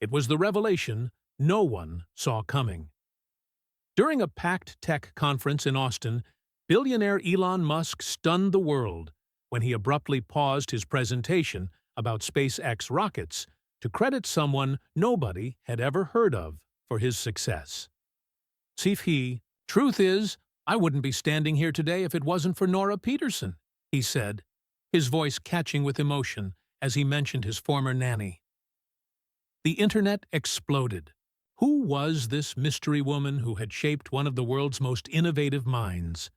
It was the revelation no one saw coming. During a packed tech conference in Austin, billionaire Elon Musk stunned the world when he abruptly paused his presentation about SpaceX rockets to credit someone nobody had ever heard of for his success. Truth is, I wouldn't be standing here today if it wasn't for Norah Peterson, he said, his voice catching with emotion as he mentioned his former nanny. The internet exploded. Who was this mystery woman who had shaped one of the world's most innovative minds?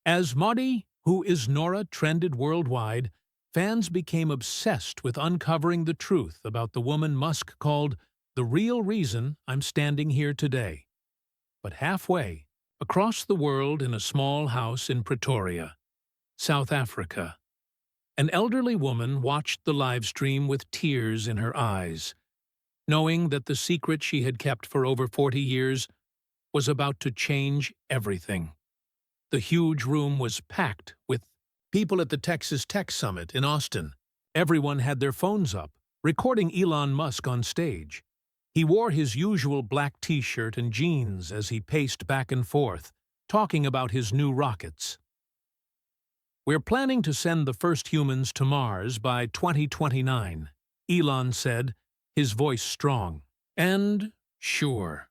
As Maudie, who is Norah, trended worldwide, fans became obsessed with uncovering the truth about the woman Musk called the real reason I'm standing here today. But halfway, across the world in a small house in Pretoria, South Africa, an elderly woman watched the live stream with tears in her eyes, knowing that the secret she had kept for over 40 years was about to change everything. The huge room was packed with people at the Texas Tech Summit in Austin. Everyone had their phones up, recording Elon Musk on stage. He wore his usual black t-shirt and jeans as he paced back and forth, talking about his new rockets. "We're planning to send the first humans to Mars by 2029, Elon said, his voice strong. And sure.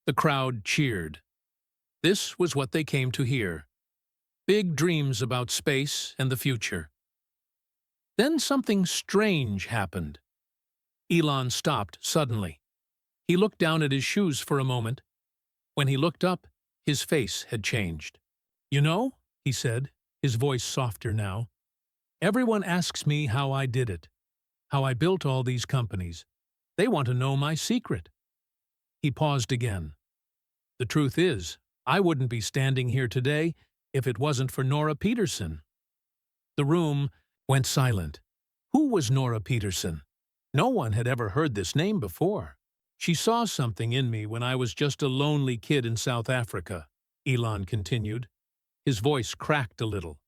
The crowd cheered. This was what they came to hear. Big dreams about space and the future. Then something strange happened. Elon stopped suddenly. He looked down at his shoes for a moment. When he looked up, his face had changed. "You know," he said, his voice softer now, "everyone asks me how I did it, how I built all these companies. They want to know my secret." He paused again. "The truth is, I wouldn't be standing here today if it wasn't for Norah Peterson." The room went silent. Who was Norah Peterson? No one had ever heard this name before. "She saw something in me when I was just a lonely kid in South Africa," Elon continued. His voice cracked a little.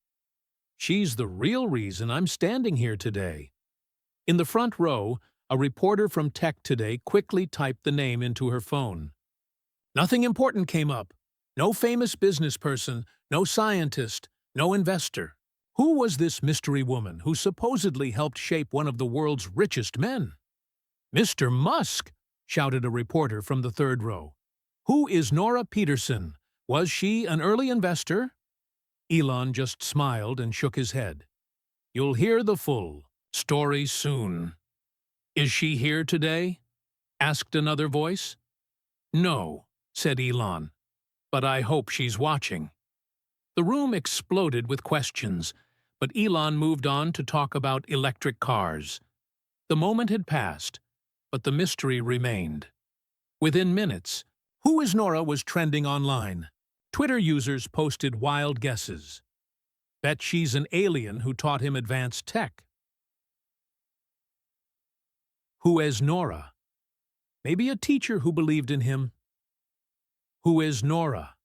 "She's the real reason I'm standing here today." In the front row, a reporter from Tech Today quickly typed the name into her phone. Nothing important came up. No famous business person, no scientist, no investor. Who was this mystery woman who supposedly helped shape one of the world's richest men? "Mr. Musk!" shouted a reporter from the third row. "Who is Norah Peterson? Was she an early investor?" Elon just smiled and shook his head. "You'll hear the full story soon." "Is she here today?" asked another voice. "No," said Elon, "but I hope she's watching." The room exploded with questions, but Elon moved on to talk about electric cars. The moment had passed, but the mystery remained. Within minutes, "Who is Norah?" was trending online. Twitter users posted wild guesses. "Bet she's an alien who taught him advanced tech." "Who is Norah?" Maybe a teacher who believed in him. "Who is Norah?"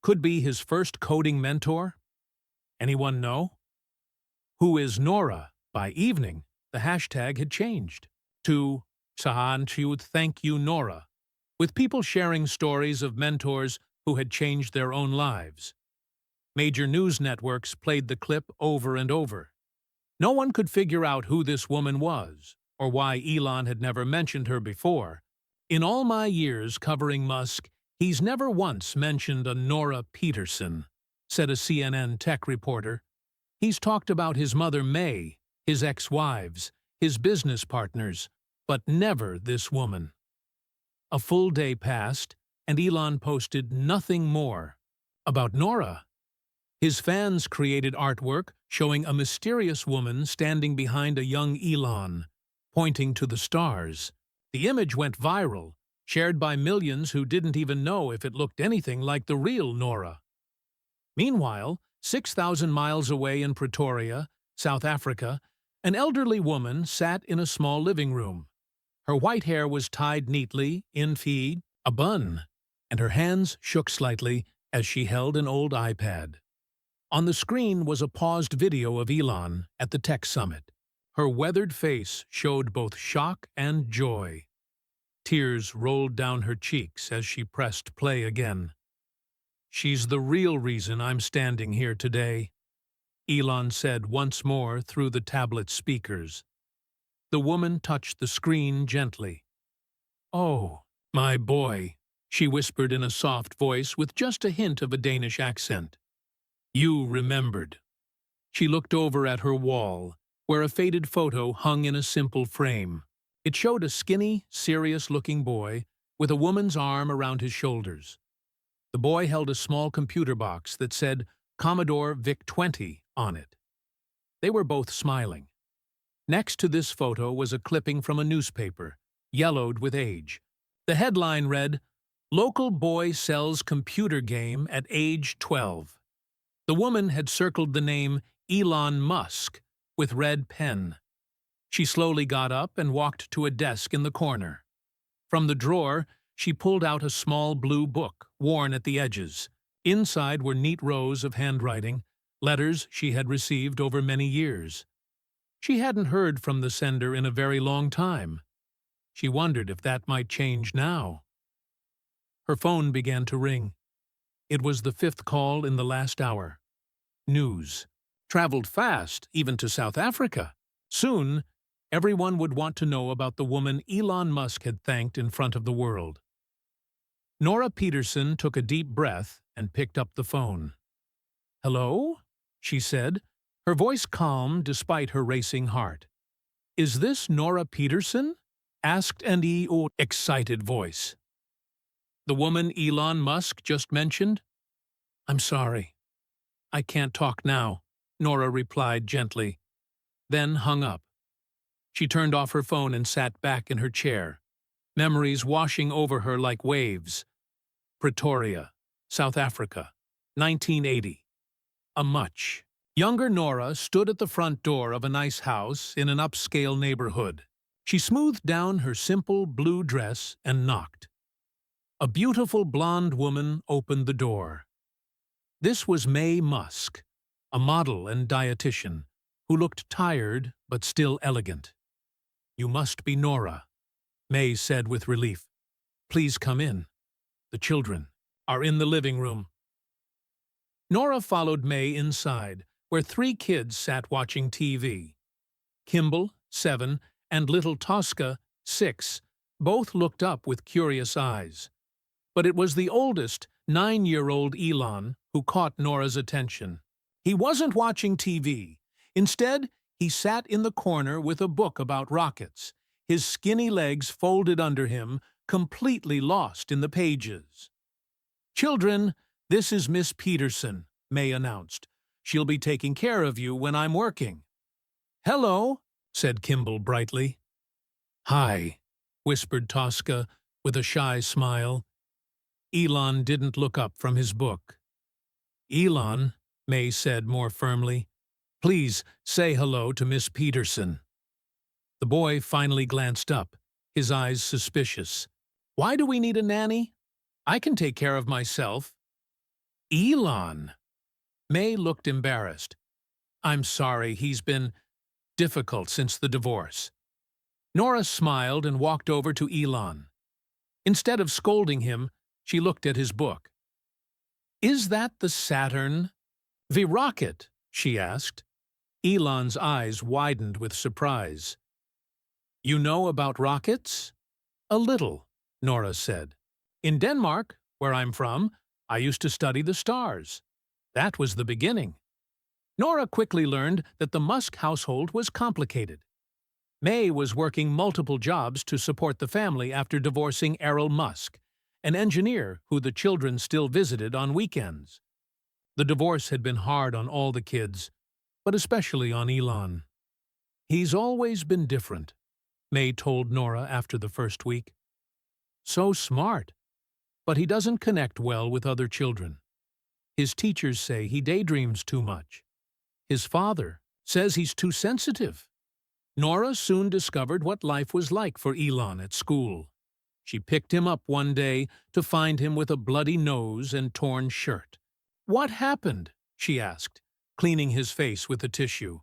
Could be his first coding mentor. Anyone know? "Who is Norah?" By evening, the hashtag had changed to Thank You Norah, with people sharing stories of mentors who had changed their own lives. Major news networks played the clip over and over. No one could figure out who this woman was, or why Elon had never mentioned her before. In all my years covering Musk, he's never once mentioned a Norah Peterson, said a CNN tech reporter. He's talked about his mother May, his ex-wives, his business partners, but never this woman. A full day passed, and Elon posted nothing more about Norah. His fans created artwork showing a mysterious woman standing behind a young Elon, pointing to the stars. The image went viral, shared by millions who didn't even know if it looked anything like the real Norah. Meanwhile, 6,000 miles away in Pretoria, South Africa, an elderly woman sat in a small living room. Her white hair was tied neatly in a bun, and her hands shook slightly as she held an old iPad. On the screen was a paused video of Elon at the Tech Summit. Her weathered face showed both shock and joy. Tears rolled down her cheeks as she pressed play again. "She's the real reason I'm standing here today," Elon said once more through the tablet speakers. The woman touched the screen gently. "Oh, my boy," she whispered in a soft voice with just a hint of a Danish accent. "You remembered." She looked over at her wall, where a faded photo hung in a simple frame. It showed a skinny, serious-looking boy with a woman's arm around his shoulders. The boy held a small computer box that said Commodore VIC-20 on it. They were both smiling. Next to this photo was a clipping from a newspaper, yellowed with age. The headline read, "Local boy sells computer game at age 12. The woman had circled the name Elon Musk with red pen. She slowly got up and walked to a desk in the corner. From the drawer, she pulled out a small blue book, worn at the edges. Inside were neat rows of handwriting, letters she had received over many years. She hadn't heard from the sender in a very long time. She wondered if that might change now. Her phone began to ring. It was the 5th call in the last hour. News. Traveled fast, even to South Africa. Soon, everyone would want to know about the woman Elon Musk had thanked in front of the world. Norah Peterson took a deep breath and picked up the phone. "Hello?" she said, her voice calm despite her racing heart. "Is this Norah Peterson?" asked an excited voice. "The woman Elon Musk just mentioned?" "I'm sorry. I can't talk now," Norah replied gently, then hung up. She turned off her phone and sat back in her chair, memories washing over her like waves. Pretoria, South Africa, 1980. A much younger Norah stood at the front door of a nice house in an upscale neighborhood. She smoothed down her simple blue dress and knocked. A beautiful blonde woman opened the door. This was May Musk, a model and dietitian, who looked tired but still elegant. "You must be Norah," May said with relief. "Please come in. The children are in the living room." Norah followed May inside, where 3 kids sat watching TV. Kimball, 7, and little Tosca, 6, both looked up with curious eyes. But it was the oldest, 9-year-old Elon who caught Norah's attention. He wasn't watching TV. Instead, he sat in the corner with a book about rockets, his skinny legs folded under him, completely lost in the pages. "Children, this is Miss Peterson," May announced. "She'll be taking care of you when I'm working." "Hello," said Kimball brightly. "Hi," whispered Tosca with a shy smile. Elon didn't look up from his book. "Elon," May said more firmly, "please say hello to Miss Peterson." The boy finally glanced up, his eyes suspicious. "Why do we need a nanny? I can take care of myself." "Elon!" May looked embarrassed. "I'm sorry, he's been difficult since the divorce." Norah smiled and walked over to Elon. Instead of scolding him, she looked at his book. "Is that the Saturn V rocket?" she asked. Elon's eyes widened with surprise. "You know about rockets?" "A little," Norah said. "In Denmark, where I'm from, I used to study the stars. That was the beginning." Norah quickly learned that the Musk household was complicated. May was working multiple jobs to support the family after divorcing Elon Musk, an engineer who the children still visited on weekends. The divorce had been hard on all the kids, but especially on Elon. "He's always been different," May told Norah after the first week. "So smart, but he doesn't connect well with other children. His teachers say he daydreams too much. His father says he's too sensitive." Norah soon discovered what life was like for Elon at school. She picked him up one day to find him with a bloody nose and torn shirt. "What happened?" she asked, cleaning his face with a tissue.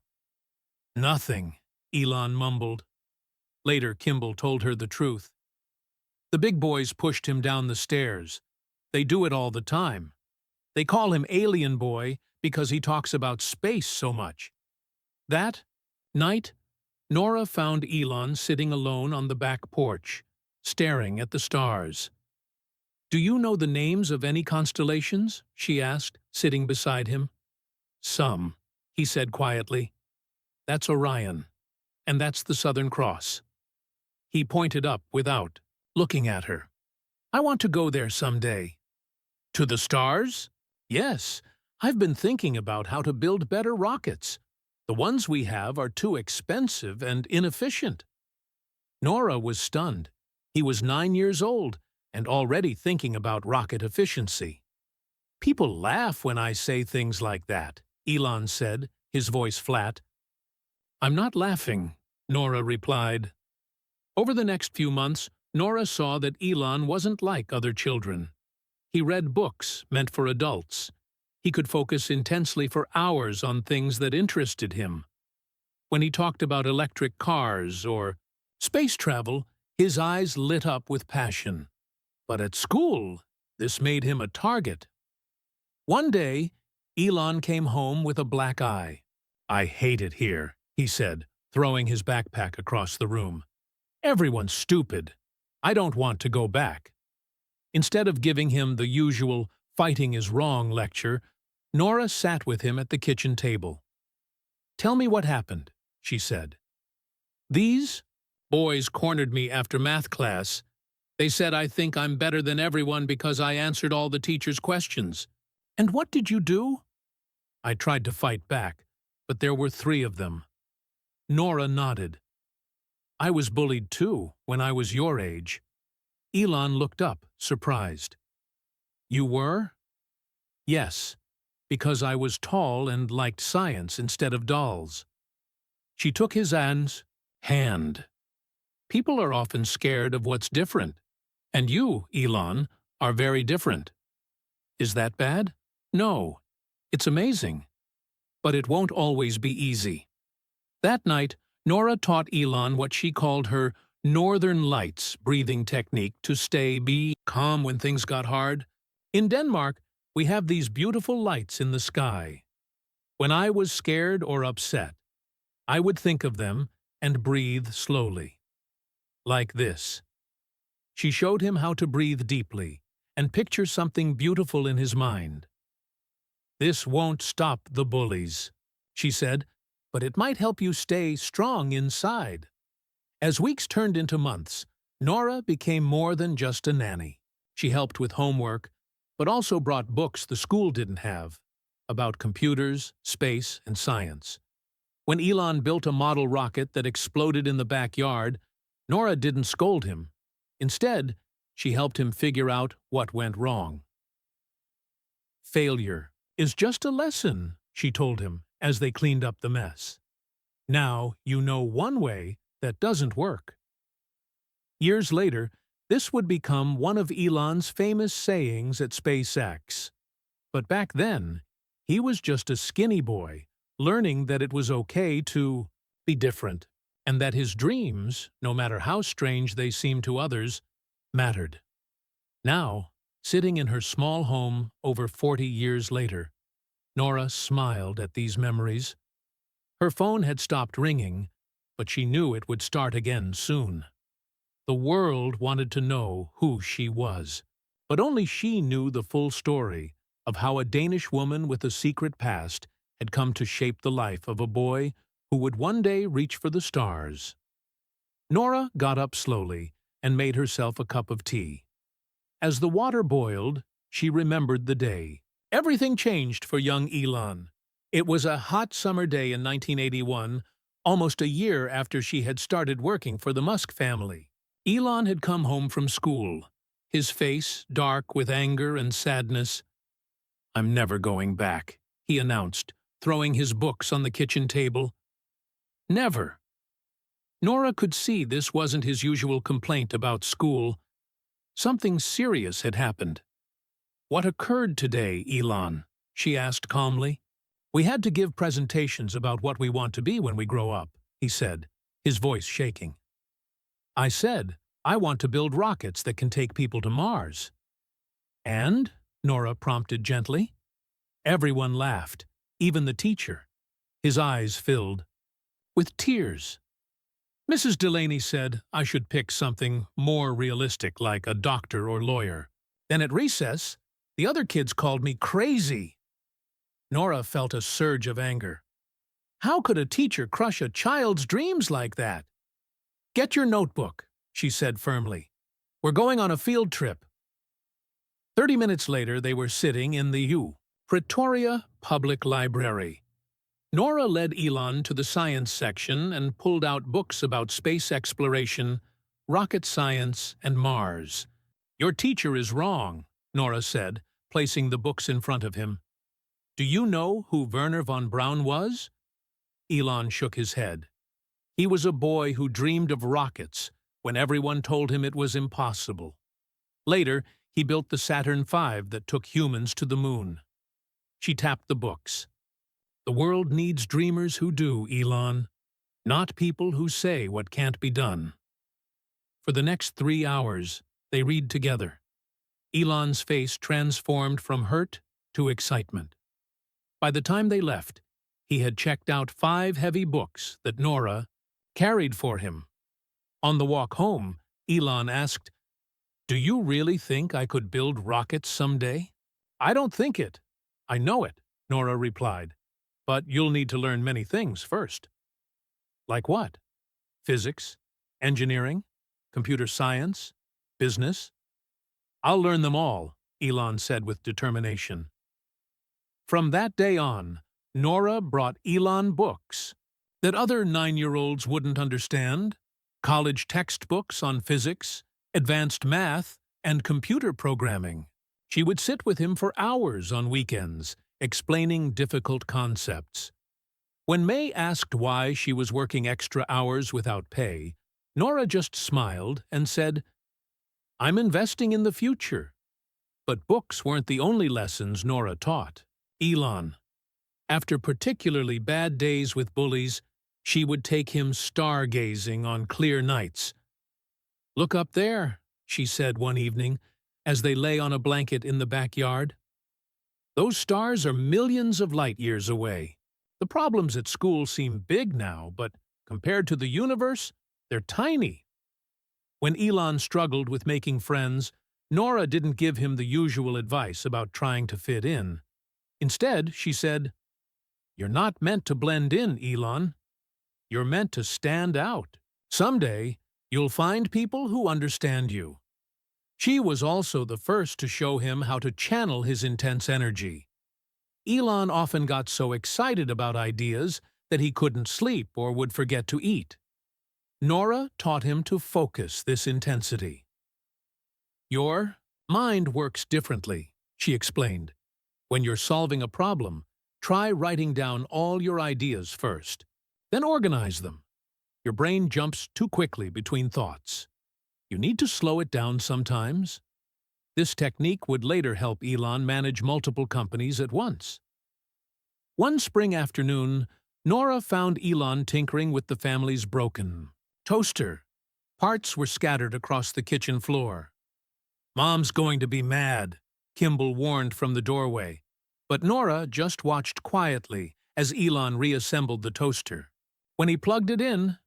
"Nothing," Elon mumbled. Later, Kimball told her the truth. The big boys pushed him down the stairs. They do it all the time. They call him Alien Boy because he talks about space so much. That night, Norah found Elon sitting alone on the back porch, staring at the stars. "Do you know the names of any constellations?" she asked, sitting beside him. "Some," he said quietly. "That's Orion, and that's the Southern Cross." He pointed up without looking at her. "I want to go there someday." "To the stars?" "Yes. I've been thinking about how to build better rockets. The ones we have are too expensive and inefficient." Norah was stunned. He was 9 years old and already thinking about rocket efficiency. "People laugh when I say things like that," Elon said, his voice flat. "I'm not laughing," Norah replied. Over the next few months, Norah saw that Elon wasn't like other children. He read books meant for adults. He could focus intensely for hours on things that interested him. When he talked about electric cars or space travel, his eyes lit up with passion. But at school, this made him a target. One day, Elon came home with a black eye. "I hate it here," he said, throwing his backpack across the room. "Everyone's stupid. I don't want to go back." Instead of giving him the usual "fighting is wrong" lecture, Norah sat with him at the kitchen table. "Tell me what happened," she said. "These boys cornered me after math class. They said I think I'm better than everyone because I answered all the teacher's questions. And what did you do?" "I tried to fight back, but there were 3 of them." Norah nodded. "I was bullied too, when I was your age." Elon looked up, surprised. "You were?" "Yes, because I was tall and liked science instead of dolls." She took his hand. "People are often scared of what's different. And you, Elon, are very different." "Is that bad?" "No. It's amazing. But it won't always be easy." That night, Norah taught Elon what she called her Northern Lights breathing technique to be calm when things got hard. "In Denmark, we have these beautiful lights in the sky. When I was scared or upset, I would think of them and breathe slowly. Like this." She showed him how to breathe deeply and picture something beautiful in his mind. "This won't stop the bullies," she said, "but it might help you stay strong inside." As weeks turned into months, Norah became more than just a nanny. She helped with homework, but also brought books the school didn't have, about computers, space, and science. When Elon built a model rocket that exploded in the backyard, Norah didn't scold him. Instead, she helped him figure out what went wrong. "Failure is just a lesson," she told him as they cleaned up the mess. "Now you know one way that doesn't work." Years later, this would become one of Elon's famous sayings at SpaceX. But back then, he was just a skinny boy, learning that it was okay to be different, and that his dreams, no matter how strange they seemed to others, mattered. Now, sitting in her small home over 40 years later, Norah smiled at these memories. Her phone had stopped ringing, but she knew it would start again soon. The world wanted to know who she was, but only she knew the full story of how a Danish woman with a secret past had come to shape the life of a boy who would one day reach for the stars. Norah got up slowly and made herself a cup of tea. As the water boiled, she remembered the day. Everything changed for young Elon. It was a hot summer day in 1981, almost a year after she had started working for the Musk family. Elon had come home from school, his face dark with anger and sadness. "I'm never going back," he announced, throwing his books on the kitchen table. "Never." Norah could see this wasn't his usual complaint about school. Something serious had happened. "What occurred today, Elon?" she asked calmly. "We had to give presentations about what we want to be when we grow up," he said, his voice shaking. "I said, I want to build rockets that can take people to Mars. And? Norah prompted gently. Everyone laughed, even the teacher. His eyes filled with tears. Mrs. Delaney said I should pick something more realistic like a doctor or lawyer. Then at recess, the other kids called me crazy. Norah felt a surge of anger. How could a teacher crush a child's dreams like that? Get your notebook, she said firmly. We're going on a field trip. 30 minutes later, they were sitting in the Pretoria Public Library. Norah led Elon to the science section and pulled out books about space exploration, rocket science, and Mars. Your teacher is wrong, Norah said, placing the books in front of him. Do you know who Wernher von Braun was? Elon shook his head. He was a boy who dreamed of rockets when everyone told him it was impossible. Later, he built the Saturn V that took humans to the moon. She tapped the books. The world needs dreamers who do, Elon, not people who say what can't be done. For the next 3 hours, they read together. Elon's face transformed from hurt to excitement. By the time they left, he had checked out 5 heavy books that Norah carried for him. On the walk home, Elon asked, Do you really think I could build rockets someday? I don't think it. I know it, Norah replied. But you'll need to learn many things first. Like what? Physics, engineering, computer science, business? I'll learn them all, Elon said with determination. From that day on, Norah brought Elon books that other 9-year-olds wouldn't understand, college textbooks on physics, advanced math, and computer programming. She would sit with him for hours on weekends, explaining difficult concepts. When May asked why she was working extra hours without pay, Norah just smiled and said, I'm investing in the future. But books weren't the only lessons Norah taught. Elon. After particularly bad days with bullies, she would take him stargazing on clear nights. Look up there, she said one evening, as they lay on a blanket in the backyard. Those stars are millions of light years away. The problems at school seem big now, but compared to the universe, they're tiny. When Elon struggled with making friends, Norah didn't give him the usual advice about trying to fit in. Instead, she said, You're not meant to blend in, Elon. You're meant to stand out. Someday, you'll find people who understand you. She was also the first to show him how to channel his intense energy. Elon often got so excited about ideas that he couldn't sleep or would forget to eat. Norah taught him to focus this intensity. Your mind works differently, she explained. When you're solving a problem, try writing down all your ideas first, then organize them. Your brain jumps too quickly between thoughts. You need to slow it down sometimes. This technique would later help Elon manage multiple companies at once. One spring afternoon, Norah found Elon tinkering with the family's broken toaster. Parts were scattered across the kitchen floor. Mom's going to be mad, Kimball warned from the doorway. But Norah just watched quietly as Elon reassembled the toaster. When he plugged it in,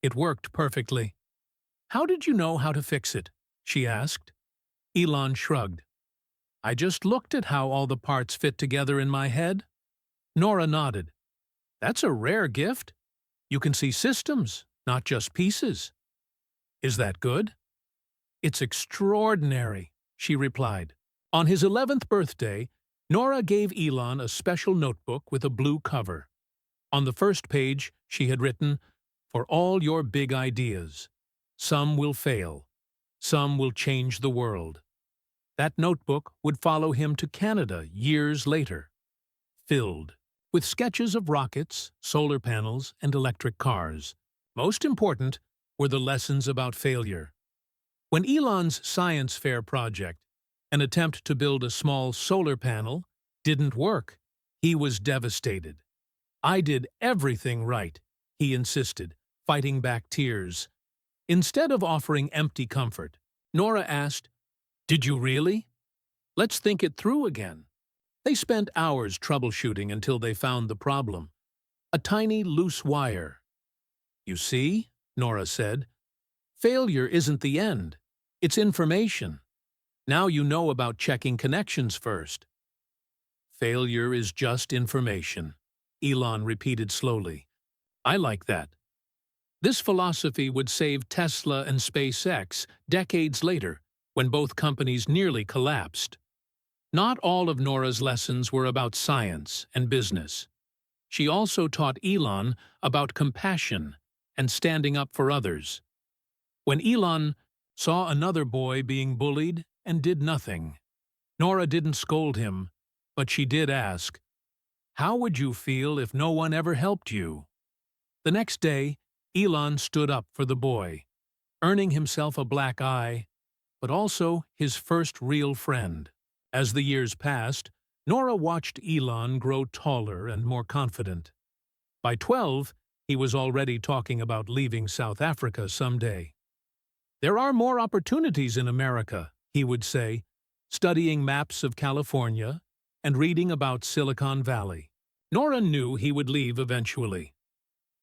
it worked perfectly. How did you know how to fix it? She asked. Elon shrugged. I just looked at how all the parts fit together in my head. Norah nodded. That's a rare gift. You can see systems, not just pieces. Is that good? It's extraordinary, she replied. On his 11th birthday, Norah gave Elon a special notebook with a blue cover. On the first page, she had written, For all your big ideas. Some will fail. Some will change the world. That notebook would follow him to Canada years later, filled with sketches of rockets, solar panels, and electric cars. Most important were the lessons about failure. When Elon's science fair project, an attempt to build a small solar panel, didn't work, he was devastated. I did everything right, he insisted, fighting back tears. Instead of offering empty comfort, Norah asked, "Did you really? Let's think it through again." They spent hours troubleshooting until they found the problem. A tiny loose wire. "You see," Norah said, "failure isn't the end. It's information. Now you know about checking connections first." "Failure is just information," Elon repeated slowly. "I like that." This philosophy would save Tesla and SpaceX decades later, when both companies nearly collapsed. Not all of Norah's lessons were about science and business. She also taught Elon about compassion and standing up for others. When Elon saw another boy being bullied and did nothing, Norah didn't scold him, but she did ask, "How would you feel if no one ever helped you?" The next day, Elon stood up for the boy, earning himself a black eye, but also his first real friend. As the years passed, Norah watched Elon grow taller and more confident. By 12, he was already talking about leaving South Africa someday. "There are more opportunities in America," he would say, studying maps of California and reading about Silicon Valley. Norah knew he would leave eventually.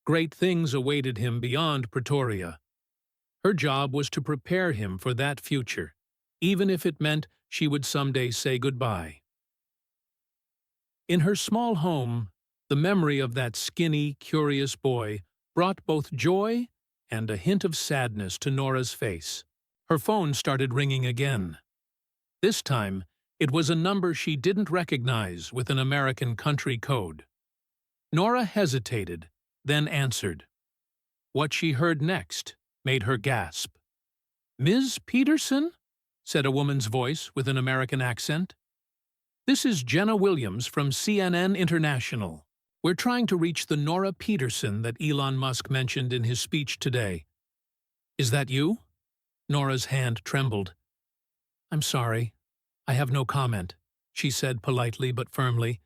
Great things awaited him beyond Pretoria. Her job was to prepare him for that future, even if it meant she would someday say goodbye. In her small home, the memory of that skinny, curious boy brought both joy and a hint of sadness to Norah's face. Her phone started ringing again. This time, it was a number she didn't recognize with an American country code. Norah hesitated, then answered. What she heard next made her gasp. "Ms. Peterson?" said a woman's voice with an American accent. "This is Jenna Williams from CNN International. We're trying to reach the Norah Peterson that Elon Musk mentioned in his speech today." "Is that you?" Norah's hand trembled. "I'm sorry. I have no comment," she said politely but firmly,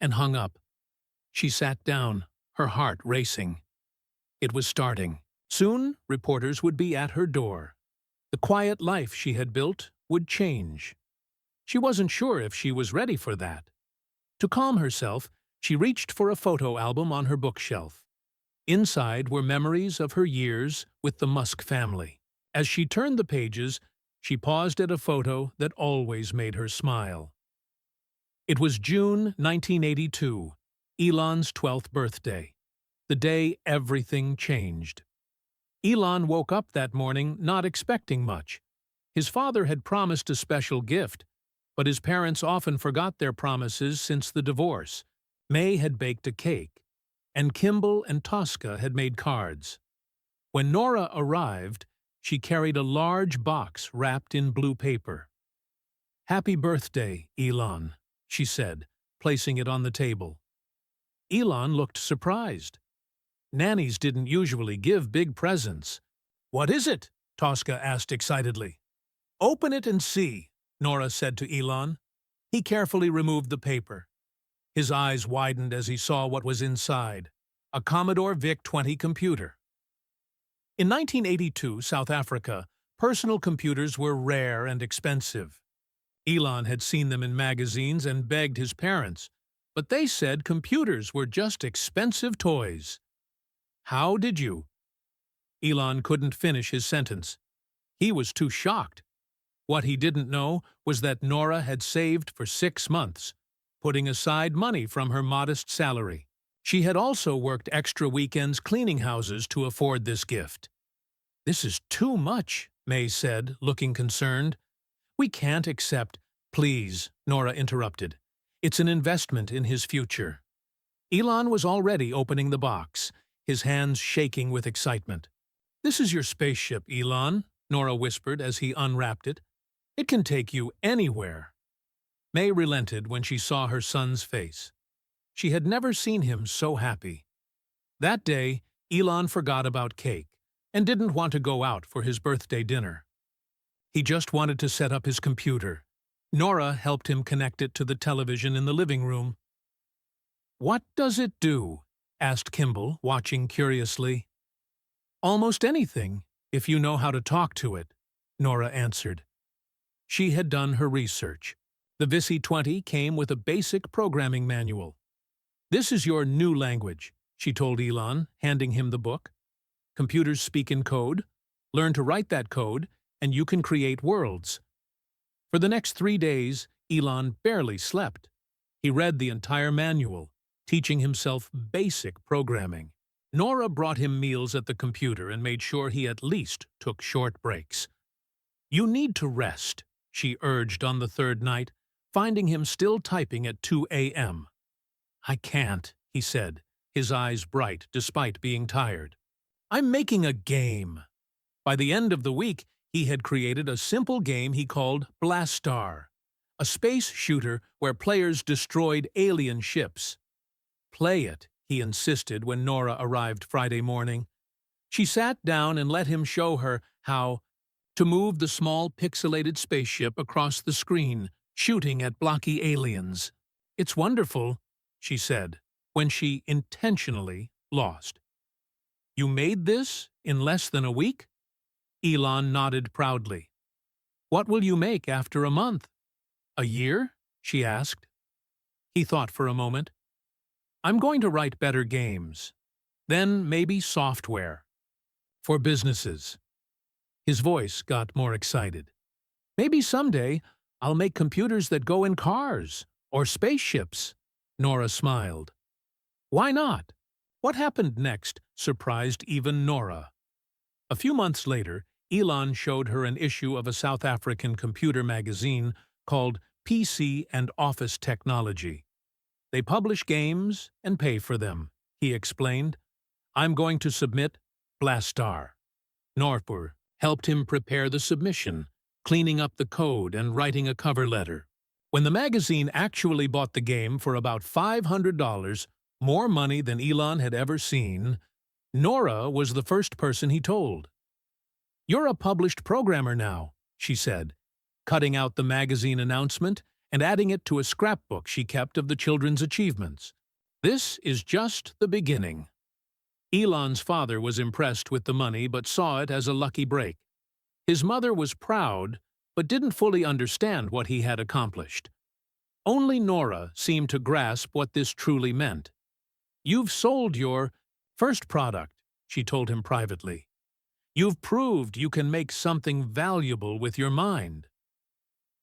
and hung up. She sat down, her heart racing. It was starting. Soon, reporters would be at her door. The quiet life she had built would change. She wasn't sure if she was ready for that. To calm herself, she reached for a photo album on her bookshelf. Inside were memories of her years with the Musk family. As she turned the pages, she paused at a photo that always made her smile. It was June 1982, Elon's 12th birthday, the day everything changed. Elon woke up that morning not expecting much. His father had promised a special gift, but his parents often forgot their promises since the divorce. May had baked a cake, and Kimball and Tosca had made cards. When Norah arrived, she carried a large box wrapped in blue paper. "Happy birthday, Elon," she said, placing it on the table. Elon looked surprised. Nannies didn't usually give big presents. "What is it?" Tosca asked excitedly. "Open it and see," Norah said to Elon. He carefully removed the paper. His eyes widened as he saw what was inside, a Commodore VIC-20 computer. In 1982, South Africa, personal computers were rare and expensive. Elon had seen them in magazines and begged his parents, but they said computers were just expensive toys. "How did you?" Elon couldn't finish his sentence. He was too shocked. What he didn't know was that Norah had saved for 6 months, putting aside money from her modest salary. She had also worked extra weekends cleaning houses to afford this gift. "This is too much," May said, looking concerned. "We can't accept—" "Please," Norah interrupted. "It's an investment in his future." Elon was already opening the box, his hands shaking with excitement. "This is your spaceship, Elon," Norah whispered as he unwrapped it. "It can take you anywhere." May relented when she saw her son's face. She had never seen him so happy. That day, Elon forgot about cake and didn't want to go out for his birthday dinner. He just wanted to set up his computer. Norah helped him connect it to the television in the living room. "What does it do?" asked Kimball, watching curiously. "Almost anything. if you know how to talk to it, Norah answered. She had done her research. The VC-20 came with a basic programming manual. This is your new language, she told Elon, handing him the book. Computers speak in code. Learn to write that code, and you can create worlds. For the next 3 days, Elon barely slept. He read the entire manual, teaching himself basic programming. Norah brought him meals at the computer and made sure he at least took short breaks. You need to rest, she urged on the third night, finding him still typing at 2 a.m. I can't, he said, his eyes bright despite being tired. I'm making a game. By the end of the week, he had created a simple game he called Blastar, a space shooter where players destroyed alien ships. Play it, he insisted when Norah arrived Friday morning. She sat down and let him show her how to move the small pixelated spaceship across the screen, shooting at blocky aliens. It's wonderful, she said, when she intentionally lost. You made this in less than a week? Elon nodded proudly. What will you make after a month? A year? She asked. He thought for a moment. I'm going to write better games. Then maybe software. For businesses. His voice got more excited. Maybe someday I'll make computers that go in cars or spaceships. Norah smiled. Why not? What happened next surprised even Norah. A few months later, Elon showed her an issue of a South African computer magazine called PC and Office Technology. They publish games and pay for them, he explained. I'm going to submit Blastar. Norah helped him prepare the submission, cleaning up the code and writing a cover letter. When the magazine actually bought the game for about $500, more money than Elon had ever seen, Norah was the first person he told. You're a published programmer now, she said, cutting out the magazine announcement and adding it to a scrapbook she kept of the children's achievements. This is just the beginning. Elon's father was impressed with the money but saw it as a lucky break. His mother was proud but didn't fully understand what he had accomplished. Only Norah seemed to grasp what this truly meant. You've sold your first product, she told him privately. You've proved you can make something valuable with your mind.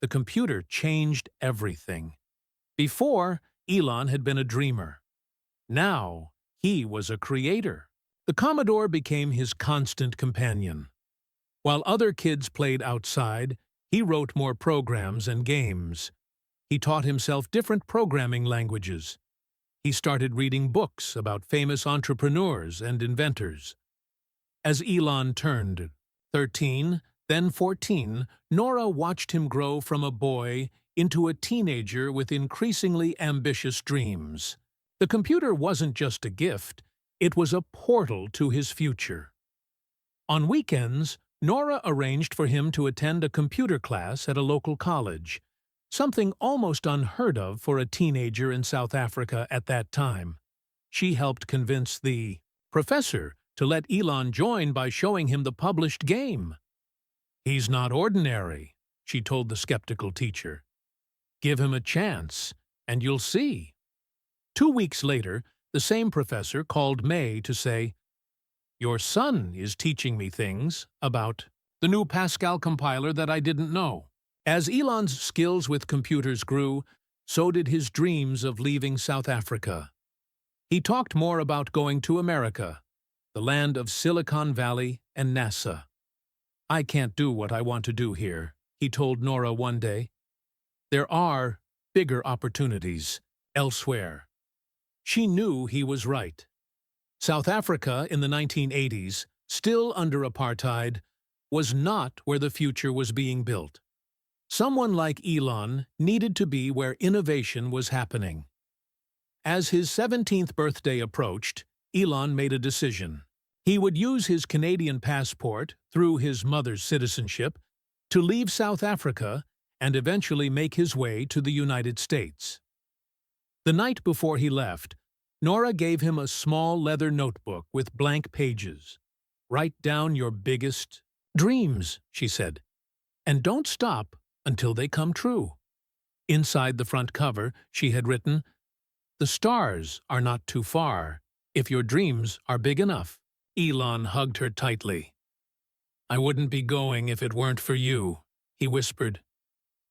The computer changed everything. Before, Elon had been a dreamer. Now, he was a creator. The Commodore became his constant companion. While other kids played outside, he wrote more programs and games. He taught himself different programming languages. He started reading books about famous entrepreneurs and inventors. As Elon turned 13, then 14, Norah watched him grow from a boy into a teenager with increasingly ambitious dreams. The computer wasn't just a gift, it was a portal to his future. On weekends, Norah arranged for him to attend a computer class at a local college, something almost unheard of for a teenager in South Africa at that time. She helped convince the professor to let Elon join by showing him the published game. He's not ordinary, she told the skeptical teacher. Give him a chance, and you'll see. 2 weeks later, the same professor called May to say, Your son is teaching me things about the new Pascal compiler that I didn't know. As Elon's skills with computers grew, so did his dreams of leaving South Africa. He talked more about going to America, the land of Silicon Valley and NASA. I can't do what I want to do here, he told Norah one day. There are bigger opportunities elsewhere. She knew he was right. South Africa in the 1980s, still under apartheid, was not where the future was being built. Someone like Elon needed to be where innovation was happening. As his 17th birthday approached, Elon made a decision. He would use his Canadian passport, through his mother's citizenship, to leave South Africa and eventually make his way to the United States. The night before he left, Norah gave him a small leather notebook with blank pages. Write down your biggest dreams, she said, and don't stop until they come true. Inside the front cover, she had written, "The stars are not too far, if your dreams are big enough." Elon hugged her tightly. "I wouldn't be going if it weren't for you," he whispered.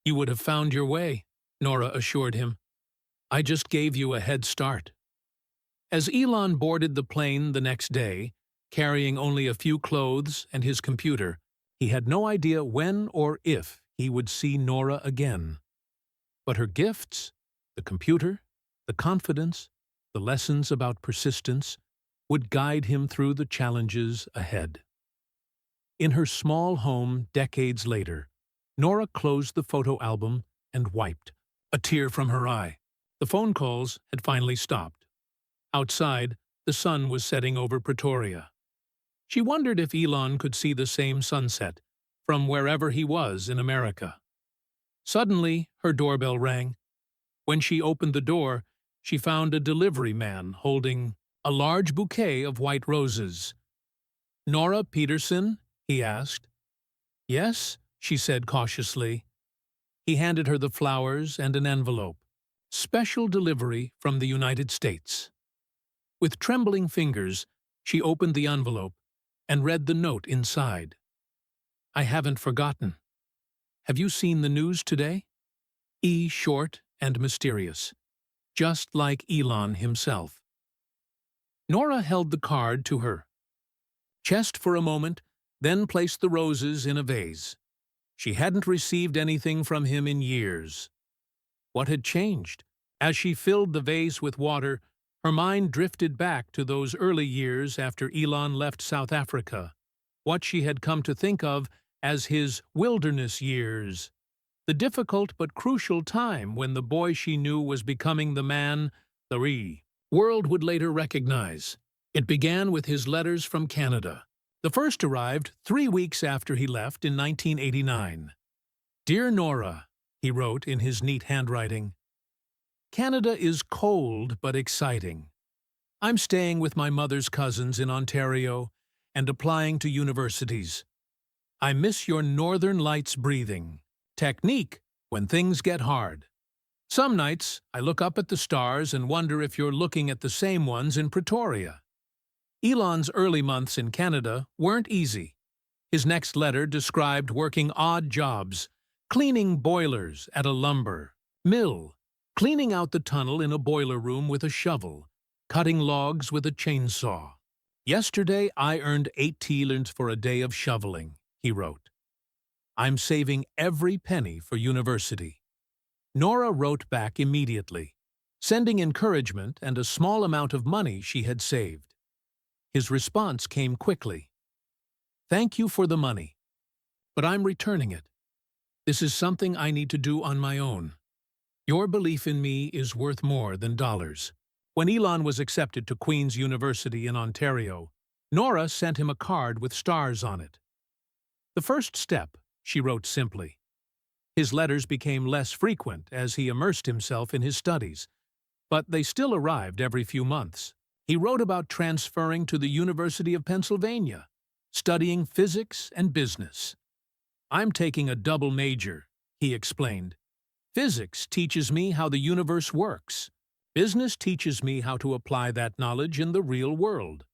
"You would have found your way," Norah assured him. "I just gave you a head start." As Elon boarded the plane the next day, carrying only a few clothes and his computer, he had no idea when or if he would see Norah again. But her gifts, the computer, the confidence, the lessons about persistence, would guide him through the challenges ahead. In her small home decades later, Norah closed the photo album and wiped a tear from her eye. The phone calls had finally stopped. Outside, the sun was setting over Pretoria. She wondered if Elon could see the same sunset from wherever he was in America. Suddenly, her doorbell rang. When she opened the door, she found a delivery man holding a large bouquet of white roses. "Norah Peterson?" he asked. "Yes," she said cautiously. He handed her the flowers and an envelope. "Special delivery from the United States." With trembling fingers, she opened the envelope and read the note inside. "I haven't forgotten. Have you seen the news today?" Short and mysterious, just like Elon himself. Norah held the card to her chest for a moment, then placed the roses in a vase. She hadn't received anything from him in years. What had changed? As she filled the vase with water, her mind drifted back to those early years after Elon left South Africa, what she had come to think of as his wilderness years, the difficult but crucial time when the boy she knew was becoming the man the world would later recognize. It began with his letters from Canada. The first arrived 3 weeks after he left in 1989. "Dear Norah," he wrote in his neat handwriting, "Canada is cold but exciting. I'm staying with my mother's cousins in Ontario and applying to universities. I miss your Northern Lights breathing technique when things get hard. Some nights I look up at the stars and wonder if you're looking at the same ones in Pretoria." Elon's early months in Canada weren't easy. His next letter described working odd jobs, cleaning boilers at a lumber mill, cleaning out the tunnel in a boiler room with a shovel, cutting logs with a chainsaw. "Yesterday I earned 8 shillings for a day of shoveling," he wrote. "I'm saving every penny for university." Norah wrote back immediately, sending encouragement and a small amount of money she had saved. His response came quickly. "Thank you for the money, but I'm returning it. This is something I need to do on my own. Your belief in me is worth more than dollars." When Elon was accepted to Queen's University in Ontario, Norah sent him a card with stars on it. "The first step," she wrote simply. His letters became less frequent as he immersed himself in his studies, but they still arrived every few months. He wrote about transferring to the University of Pennsylvania, studying physics and business. "I'm taking a double major," he explained. "Physics teaches me how the universe works. Business teaches me how to apply that knowledge in the real world.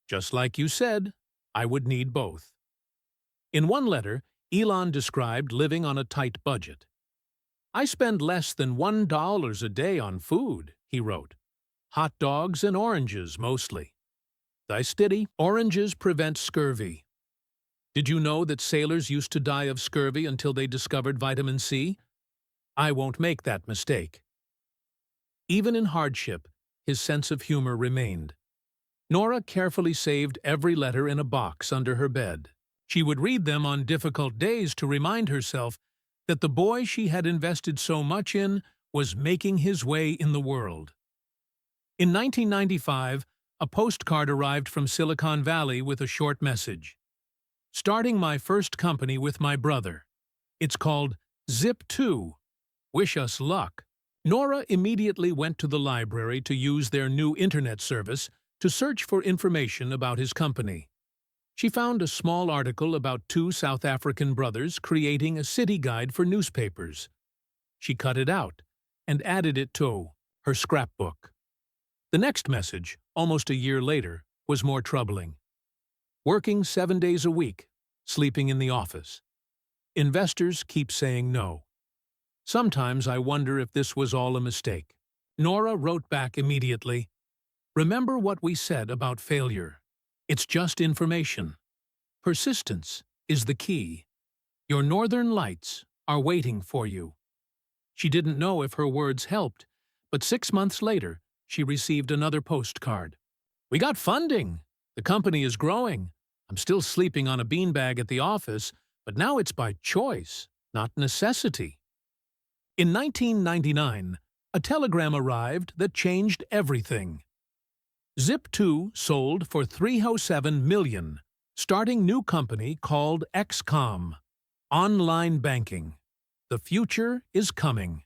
Just like you said, I would need both." In one letter, Elon described living on a tight budget. "I spend less than $1 a day on food," he wrote. "Hot dogs and oranges mostly. I study oranges prevent scurvy. Did you know that sailors used to die of scurvy until they discovered vitamin C? I won't make that mistake." Even in hardship, his sense of humor remained. Norah carefully saved every letter in a box under her bed. She would read them on difficult days to remind herself that the boy she had invested so much in was making his way in the world. In 1995, a postcard arrived from Silicon Valley with a short message. "Starting my first company with my brother. It's called Zip2. Wish us luck." Norah immediately went to the library to use their new internet service to search for information about his company. She found a small article about two South African brothers creating a city guide for newspapers. She cut it out and added it to her scrapbook. The next message, almost a year later, was more troubling. Working 7 days a week, sleeping in the office. Investors keep saying no. Sometimes I wonder if this was all a mistake. Norah wrote back immediately, "Remember what we said about failure. It's just information. Persistence is the key. Your northern lights are waiting for you." She didn't know if her words helped, but 6 months later, she received another postcard. "We got funding. The company is growing. I'm still sleeping on a beanbag at the office, but now it's by choice, not necessity." In 1999, a telegram arrived that changed everything. Zip2 sold for $307 million, starting new company called XCOM. Online banking. The future is coming.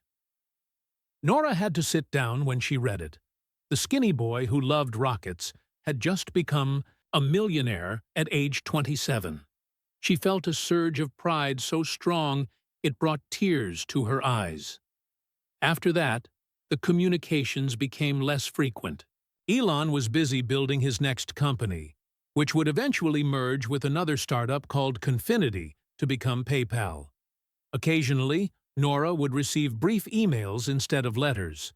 Norah had to sit down when she read it. The skinny boy who loved rockets had just become a millionaire at age 27. She felt a surge of pride so strong it brought tears to her eyes. After that, the communications became less frequent. Elon was busy building his next company, which would eventually merge with another startup called Confinity to become PayPal. Occasionally, Norah would receive brief emails instead of letters.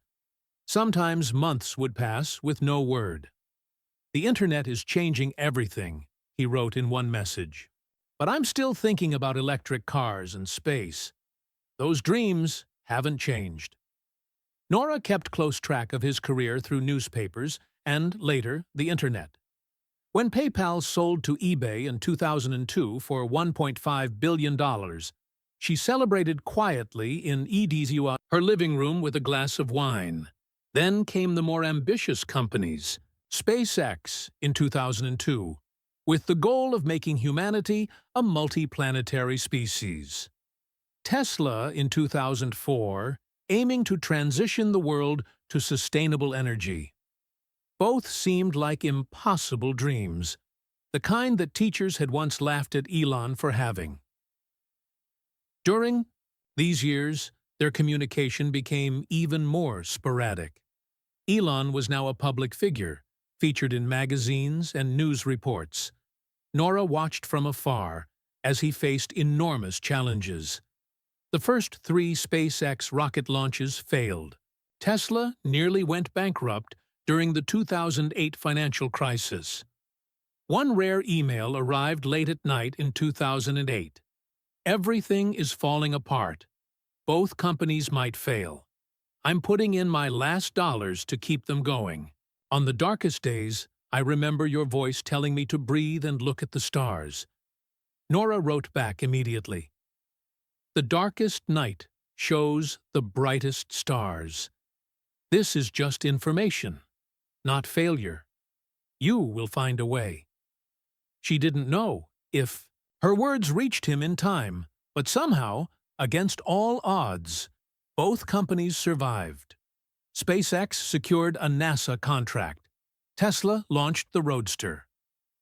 Sometimes months would pass with no word. "The internet is changing everything," he wrote in one message. "But I'm still thinking about electric cars and space. Those dreams haven't changed." Norah kept close track of his career through newspapers and, later, the internet. When PayPal sold to eBay in 2002 for $1.5 billion, she celebrated quietly in her living room with a glass of wine. Then came the more ambitious companies, SpaceX in 2002, with the goal of making humanity a multiplanetary species. Tesla in 2004, aiming to transition the world to sustainable energy. Both seemed like impossible dreams, the kind that teachers had once laughed at Elon for having. During these years, their communication became even more sporadic. Elon was now a public figure, featured in magazines and news reports. Norah watched from afar as he faced enormous challenges. The first 3 SpaceX rocket launches failed. Tesla nearly went bankrupt during the 2008 financial crisis. One rare email arrived late at night in 2008. "Everything is falling apart. Both companies might fail. I'm putting in my last dollars to keep them going. On the darkest days, I remember your voice telling me to breathe and look at the stars." Norah wrote back immediately, "The darkest night shows the brightest stars. This is just information, not failure. You will find a way." She didn't know if her words reached him in time, but somehow, against all odds, both companies survived. SpaceX secured a NASA contract. Tesla launched the Roadster.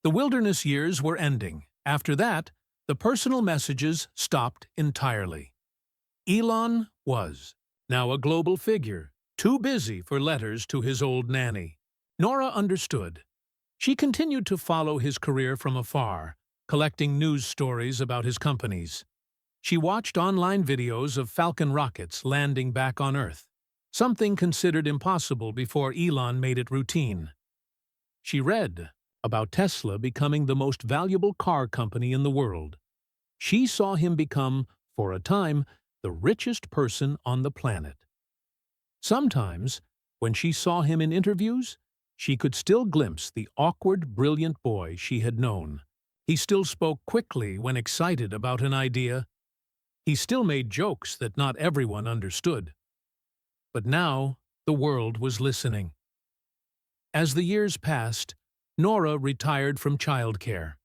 The wilderness years were ending. After that, the personal messages stopped entirely. Elon was now a global figure, too busy for letters to his old nanny. Norah understood. She continued to follow his career from afar, collecting news stories about his companies. She watched online videos of Falcon rockets landing back on Earth, something considered impossible before Elon made it routine. She read about Tesla becoming the most valuable car company in the world. She saw him become, for a time, the richest person on the planet. Sometimes, when she saw him in interviews, she could still glimpse the awkward, brilliant boy she had known. He still spoke quickly when excited about an idea. He still made jokes that not everyone understood. But now, the world was listening. As the years passed, Norah retired from childcare.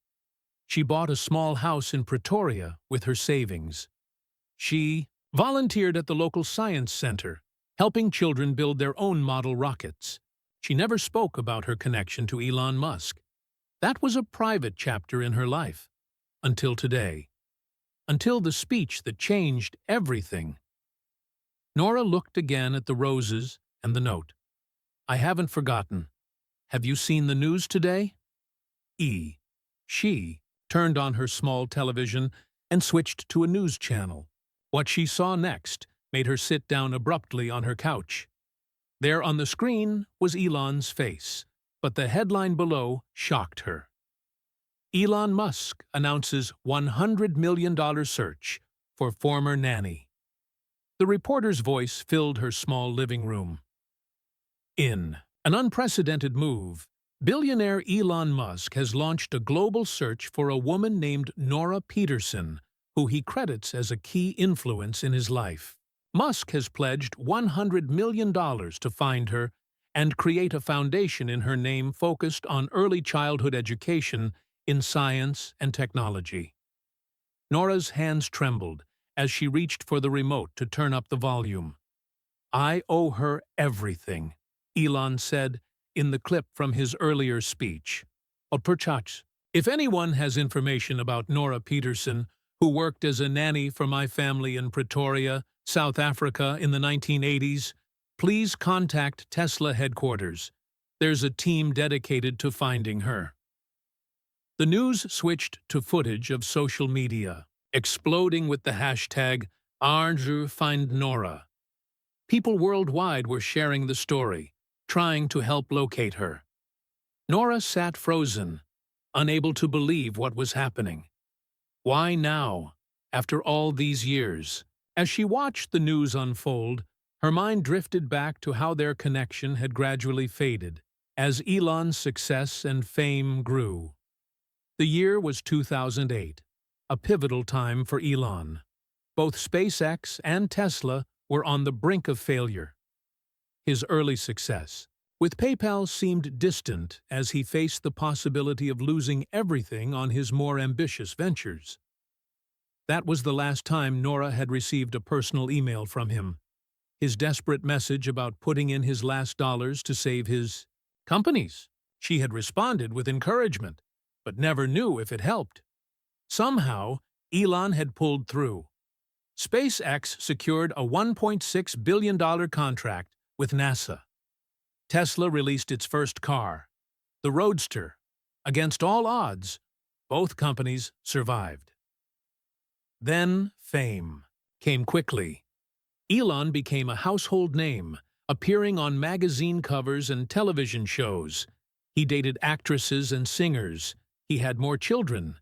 She bought a small house in Pretoria with her savings. She volunteered at the local science center, helping children build their own model rockets. She never spoke about her connection to Elon Musk. That was a private chapter in her life. Until today. Until the speech that changed everything. Norah looked again at the roses and the note. I haven't forgotten. Have you seen the news today? She turned on her small television and switched to a news channel. What she saw next made her sit down abruptly on her couch. There on the screen was Elon's face, but the headline below shocked her. Elon Musk announces $100 million search for former nanny. The reporter's voice filled her small living room. In an unprecedented move, billionaire Elon Musk has launched a global search for a woman named Norah Peterson, who he credits as a key influence in his life. Musk has pledged $100 million to find her and create a foundation in her name focused on early childhood education in science and technology. Norah's hands trembled as she reached for the remote to turn up the volume. I owe her everything, Elon said in the clip from his earlier speech. Perchance, if anyone has information about Norah Peterson, who worked as a nanny for my family in Pretoria, South Africa in the 1980s, please contact Tesla headquarters. There's a team dedicated to finding her. The news switched to footage of social media, exploding with the hashtag #ArjFindNorah. People worldwide were sharing the story, trying to help locate her. Norah sat frozen, unable to believe what was happening. Why now, after all these years? As she watched the news unfold, her mind drifted back to how their connection had gradually faded as Elon's success and fame grew. The year was 2008, a pivotal time for Elon. Both SpaceX and Tesla were on the brink of failure. His early success with PayPal seemed distant as he faced the possibility of losing everything on his more ambitious ventures. That was the last time Norah had received a personal email from him. His desperate message about putting in his last dollars to save his companies. She had responded with encouragement, but never knew if it helped. Somehow, Elon had pulled through. SpaceX secured a $1.6 billion contract with NASA. Tesla released its first car, the Roadster. Against all odds, both companies survived. Then fame came quickly. Elon became a household name, appearing on magazine covers and television shows. He dated actresses and singers. He had more children.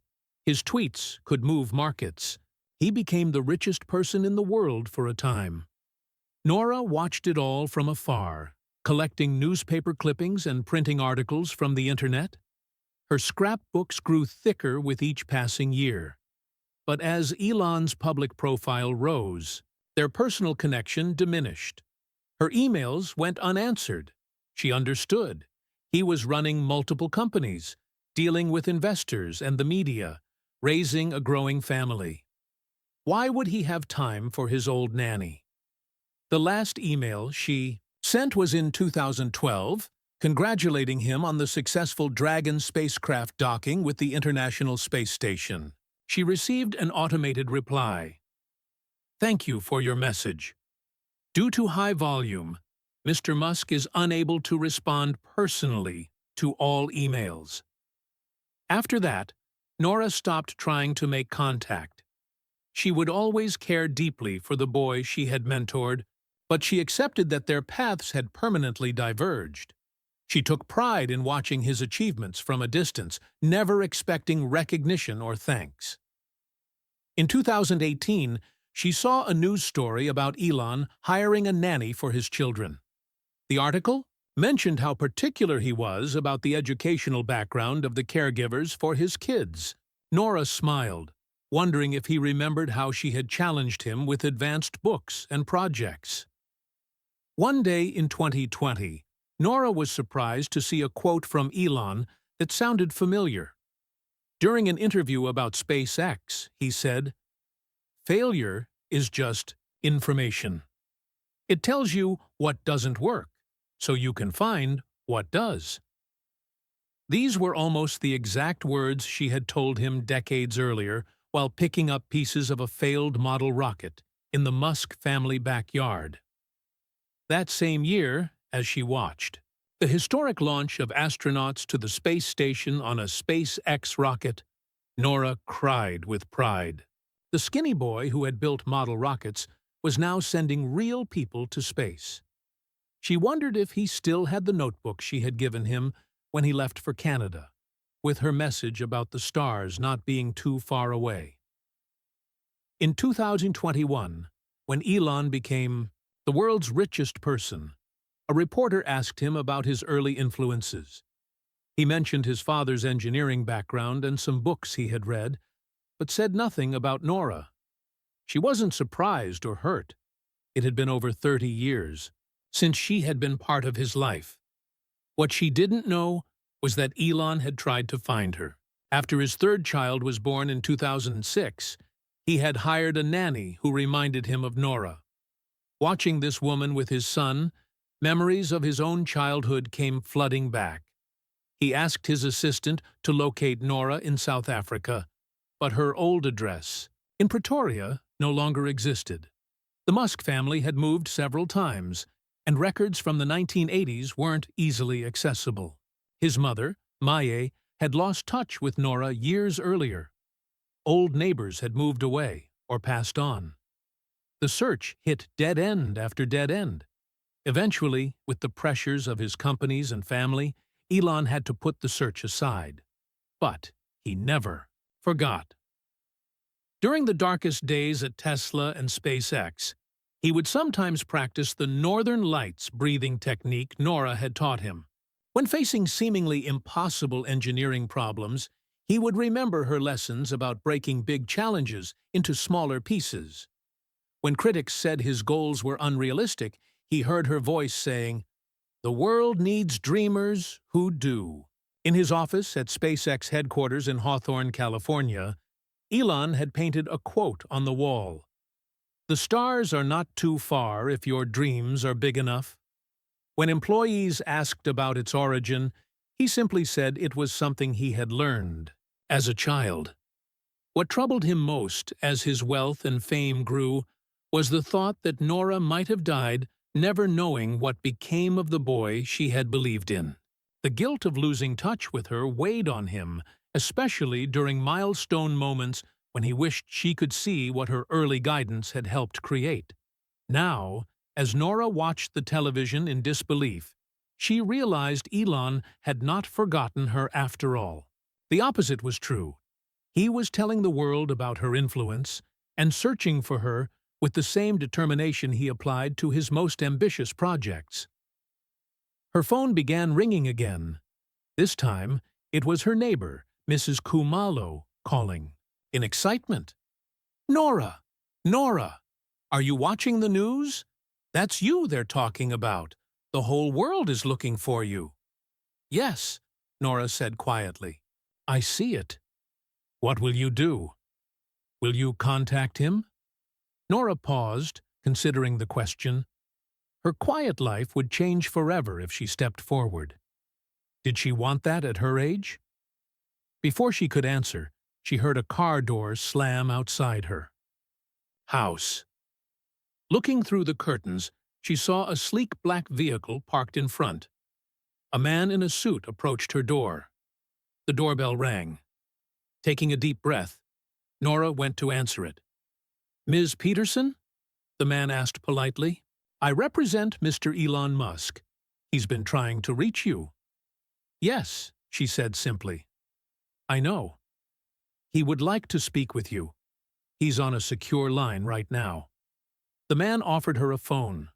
His tweets could move markets. He became the richest person in the world for a time. Norah watched it all from afar, collecting newspaper clippings and printing articles from the internet. Her scrapbooks grew thicker with each passing year. But as Elon's public profile rose, their personal connection diminished. Her emails went unanswered. She understood. He was running multiple companies, dealing with investors and the media, raising a growing family. Why would he have time for his old nanny? The last email she sent was in 2012, congratulating him on the successful Dragon spacecraft docking with the International Space Station. She received an automated reply. Thank you for your message. Due to high volume, Mr. Musk is unable to respond personally to all emails. After that, Norah stopped trying to make contact. She would always care deeply for the boy she had mentored, but she accepted that their paths had permanently diverged. She took pride in watching his achievements from a distance, never expecting recognition or thanks. In 2018, she saw a news story about Elon hiring a nanny for his children. The article mentioned how particular he was about the educational background of the caregivers for his kids. Norah smiled, wondering if he remembered how she had challenged him with advanced books and projects. One day in 2020, Norah was surprised to see a quote from Elon that sounded familiar. During an interview about SpaceX, he said, "Failure is just information. It tells you what doesn't work, so you can find what does." These were almost the exact words she had told him decades earlier while picking up pieces of a failed model rocket in the Musk family backyard. That same year, as she watched the historic launch of astronauts to the space station on a SpaceX rocket, Norah cried with pride. The skinny boy who had built model rockets was now sending real people to space. She wondered if he still had the notebook she had given him when he left for Canada, with her message about the stars not being too far away. In 2021, when Elon became the world's richest person, a reporter asked him about his early influences. He mentioned his father's engineering background and some books he had read, but said nothing about Norah. She wasn't surprised or hurt. It had been over 30 years since she had been part of his life. What she didn't know was that Elon had tried to find her. After his third child was born in 2006, he had hired a nanny who reminded him of Norah. Watching this woman with his son, memories of his own childhood came flooding back. He asked his assistant to locate Norah in South Africa, but her old address, in Pretoria, no longer existed. The Musk family had moved several times, and records from the 1980s weren't easily accessible. His mother, Maye, had lost touch with Norah years earlier. Old neighbors had moved away or passed on. The search hit dead end after dead end. Eventually, with the pressures of his companies and family, Elon had to put the search aside. But he never forgot. During the darkest days at Tesla and SpaceX, he would sometimes practice the Northern Lights breathing technique Norah had taught him. When facing seemingly impossible engineering problems, he would remember her lessons about breaking big challenges into smaller pieces. When critics said his goals were unrealistic, he heard her voice saying, "The world needs dreamers who do." In his office at SpaceX headquarters in Hawthorne, California, Elon had painted a quote on the wall. "The stars are not too far if your dreams are big enough." When employees asked about its origin, he simply said it was something he had learned as a child. What troubled him most as his wealth and fame grew was the thought that Norah might have died never knowing what became of the boy she had believed in. The guilt of losing touch with her weighed on him, especially during milestone moments when he wished she could see what her early guidance had helped create. Now, as Norah watched the television in disbelief, she realized Elon had not forgotten her after all. The opposite was true. He was telling the world about her influence and searching for her with the same determination he applied to his most ambitious projects. Her phone began ringing again. This time, it was her neighbor, Mrs. Kumalo, calling, in excitement. "Norah! Norah! Are you watching the news? That's you they're talking about. The whole world is looking for you." "Yes," Norah said quietly. "I see it." "What will you do? Will you contact him?" Norah paused, considering the question. Her quiet life would change forever if she stepped forward. Did she want that at her age? Before she could answer, she heard a car door slam outside her house. Looking through the curtains, she saw a sleek black vehicle parked in front. A man in a suit approached her door. The doorbell rang. Taking a deep breath, Norah went to answer it. "Ms. Peterson?" the man asked politely. "I represent Mr. Elon Musk. He's been trying to reach you." "Yes," she said simply. "I know. He would like to speak with you. He's on a secure line right now." The man offered her a phone.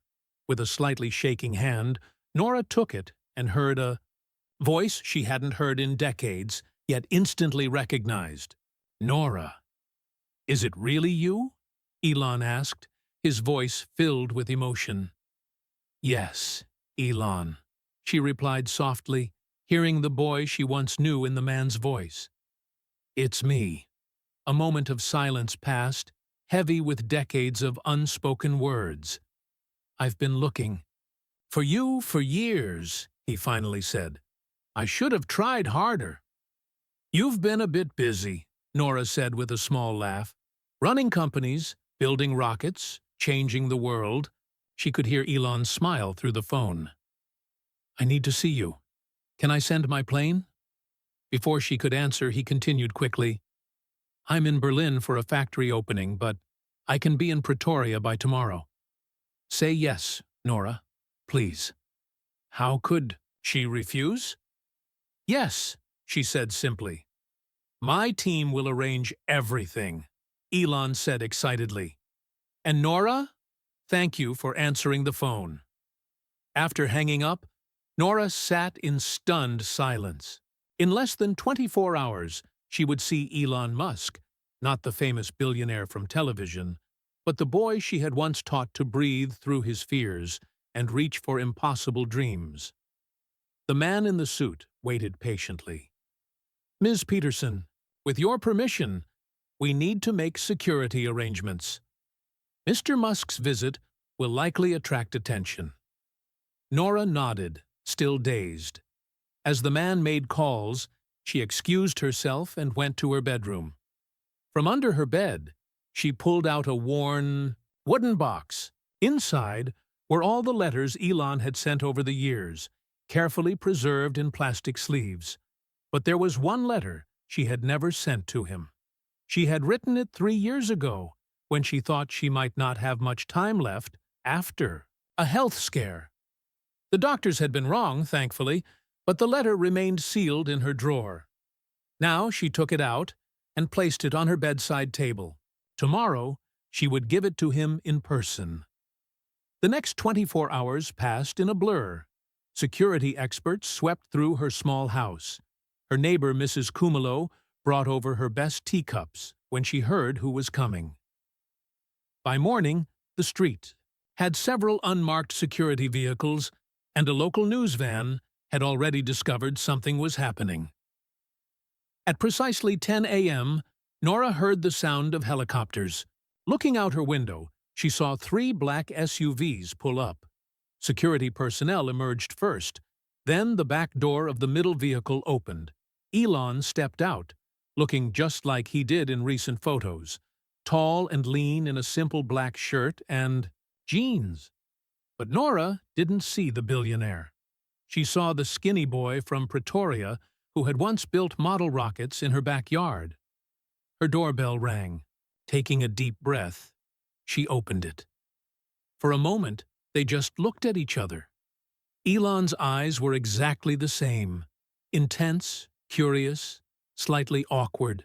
With a slightly shaking hand, Norah took it and heard a voice she hadn't heard in decades, yet instantly recognized. "Norah." "Is it really you?" Elon asked, his voice filled with emotion. "Yes, Elon," she replied softly, hearing the boy she once knew in the man's voice. "It's me." A moment of silence passed, heavy with decades of unspoken words. "I've been looking for you for years," he finally said. I should have tried harder. You've been a bit busy, Norah said with a small laugh. Running companies, building rockets, changing the world. She could hear Elon smile through the phone. I need to see you. Can I send my plane? Before she could answer, he continued quickly. I'm in Berlin for a factory opening, but I can be in Pretoria by tomorrow. Say yes, Norah, please. How could she refuse? Yes, she said simply. My team will arrange everything, Elon said excitedly. And Norah, thank you for answering the phone. After hanging up, Norah sat in stunned silence. In less than 24 hours, she would see Elon Musk, not the famous billionaire from television, but the boy she had once taught to breathe through his fears and reach for impossible dreams. The man in the suit waited patiently. Ms. Peterson, with your permission, we need to make security arrangements. Mr. Musk's visit will likely attract attention. Norah nodded, still dazed. As the man made calls, she excused herself and went to her bedroom. From under her bed, she pulled out a worn, wooden box. Inside were all the letters Elon had sent over the years, carefully preserved in plastic sleeves. But there was one letter she had never sent to him. She had written it 3 years ago, when she thought she might not have much time left after a health scare. The doctors had been wrong, thankfully, but the letter remained sealed in her drawer. Now she took it out and placed it on her bedside table. Tomorrow, she would give it to him in person. The next 24 hours passed in a blur. Security experts swept through her small house. Her neighbor, Mrs. Kumalo, brought over her best teacups when she heard who was coming. By morning, the street had several unmarked security vehicles, and a local news van had already discovered something was happening. At precisely 10 a.m., Norah heard the sound of helicopters. Looking out her window, she saw 3 black SUVs pull up. Security personnel emerged first. Then the back door of the middle vehicle opened. Elon stepped out, looking just like he did in recent photos, tall and lean in a simple black shirt and jeans. But Norah didn't see the billionaire. She saw the skinny boy from Pretoria who had once built model rockets in her backyard. Her doorbell rang. Taking a deep breath, she opened it. For a moment, they just looked at each other. Elon's eyes were exactly the same, intense, curious, slightly awkward.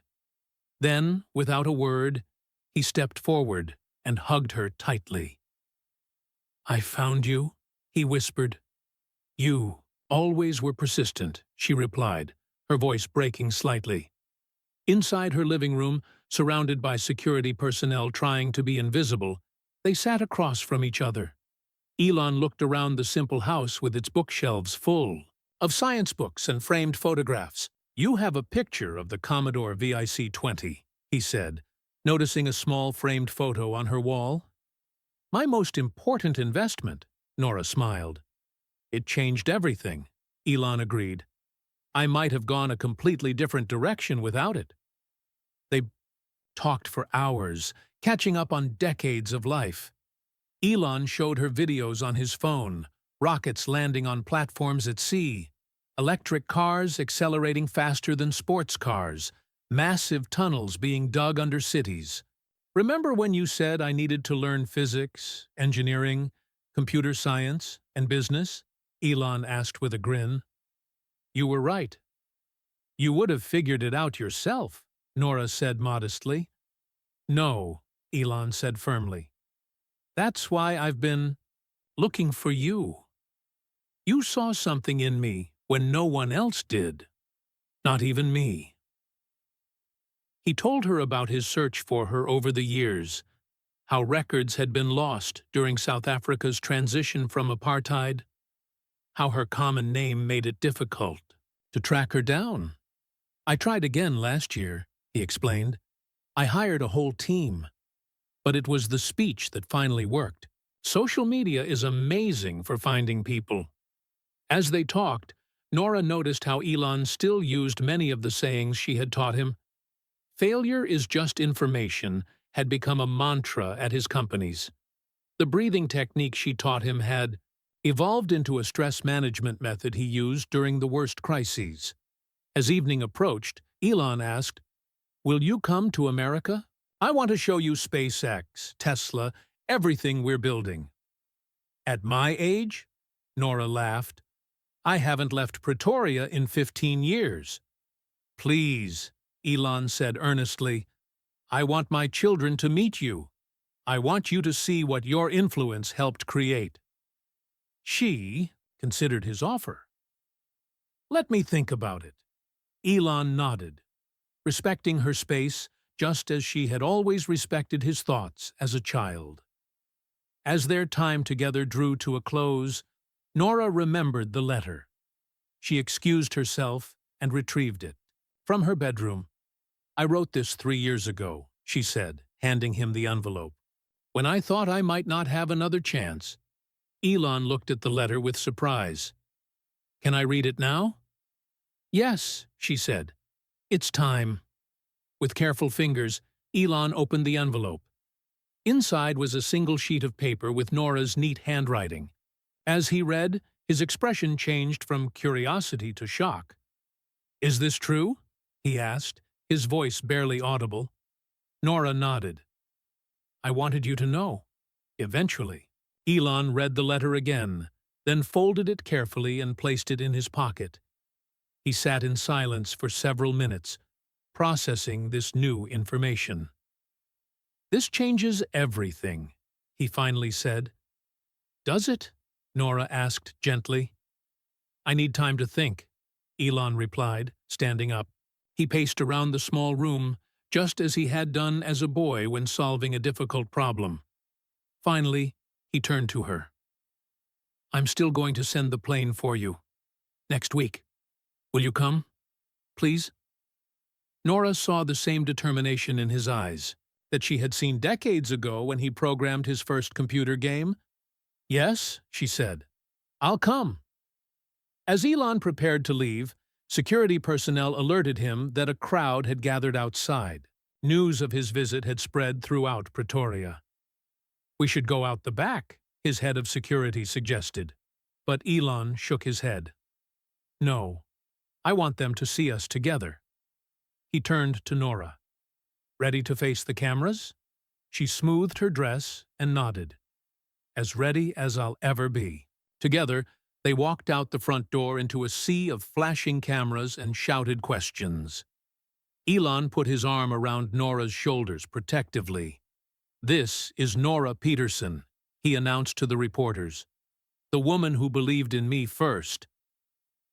Then, without a word, he stepped forward and hugged her tightly. I found you, he whispered. You always were persistent, she replied, her voice breaking slightly. Inside her living room, surrounded by security personnel trying to be invisible, they sat across from each other. Elon looked around the simple house with its bookshelves full of science books and framed photographs. You have a picture of the Commodore VIC-20, he said, noticing a small framed photo on her wall. My most important investment, Norah smiled. It changed everything, Elon agreed. I might have gone a completely different direction without it. They talked for hours, catching up on decades of life. Elon showed her videos on his phone, rockets landing on platforms at sea, electric cars accelerating faster than sports cars, massive tunnels being dug under cities. Remember when you said I needed to learn physics, engineering, computer science, and business? Elon asked with a grin. You were right. You would have figured it out yourself, Norah said modestly. No, Elon said firmly. That's why I've been looking for you. You saw something in me when no one else did. Not even me. He told her about his search for her over the years, how records had been lost during South Africa's transition from apartheid, how her common name made it difficult to track her down. I tried again last year, he explained. I hired a whole team. But it was the speech that finally worked. Social media is amazing for finding people. As they talked, Norah noticed how Elon still used many of the sayings she had taught him. Failure is just information had become a mantra at his companies. The breathing technique she taught him had evolved into a stress management method he used during the worst crises. As evening approached, Elon asked, "Will you come to America? I want to show you SpaceX, Tesla, everything we're building." "At my age?" Norah laughed. "I haven't left Pretoria in 15 years. "Please," Elon said earnestly, "I want my children to meet you. I want you to see what your influence helped create." She considered his offer. "Let me think about it." Elon nodded, respecting her space just as she had always respected his thoughts as a child. As their time together drew to a close, Norah remembered the letter. She excused herself and retrieved it from her bedroom. "I wrote this 3 years ago," she said, handing him the envelope, "when I thought I might not have another chance." Elon looked at the letter with surprise. "Can I read it now?" "Yes," she said. "It's time." With careful fingers, Elon opened the envelope. Inside was a single sheet of paper with Norah's neat handwriting. As he read, his expression changed from curiosity to shock. "Is this true?" he asked, his voice barely audible. Norah nodded. "I wanted you to know. Eventually." Elon read the letter again, then folded it carefully and placed it in his pocket. He sat in silence for several minutes, processing this new information. "This changes everything," he finally said. "Does it?" Norah asked gently. "I need time to think," Elon replied, standing up. He paced around the small room, just as he had done as a boy when solving a difficult problem. Finally, he turned to her. "I'm still going to send the plane for you. Next week. Will you come? Please?" Norah saw the same determination in his eyes that she had seen decades ago when he programmed his first computer game. "Yes," she said. "I'll come." As Elon prepared to leave, security personnel alerted him that a crowd had gathered outside. News of his visit had spread throughout Pretoria. "We should go out the back," his head of security suggested. But Elon shook his head. "No, I want them to see us together." He turned to Norah. "Ready to face the cameras?" She smoothed her dress and nodded. "As ready as I'll ever be." Together, they walked out the front door into a sea of flashing cameras and shouted questions. Elon put his arm around Norah's shoulders protectively. "This is Norah Peterson," he announced to the reporters. "The woman who believed in me first."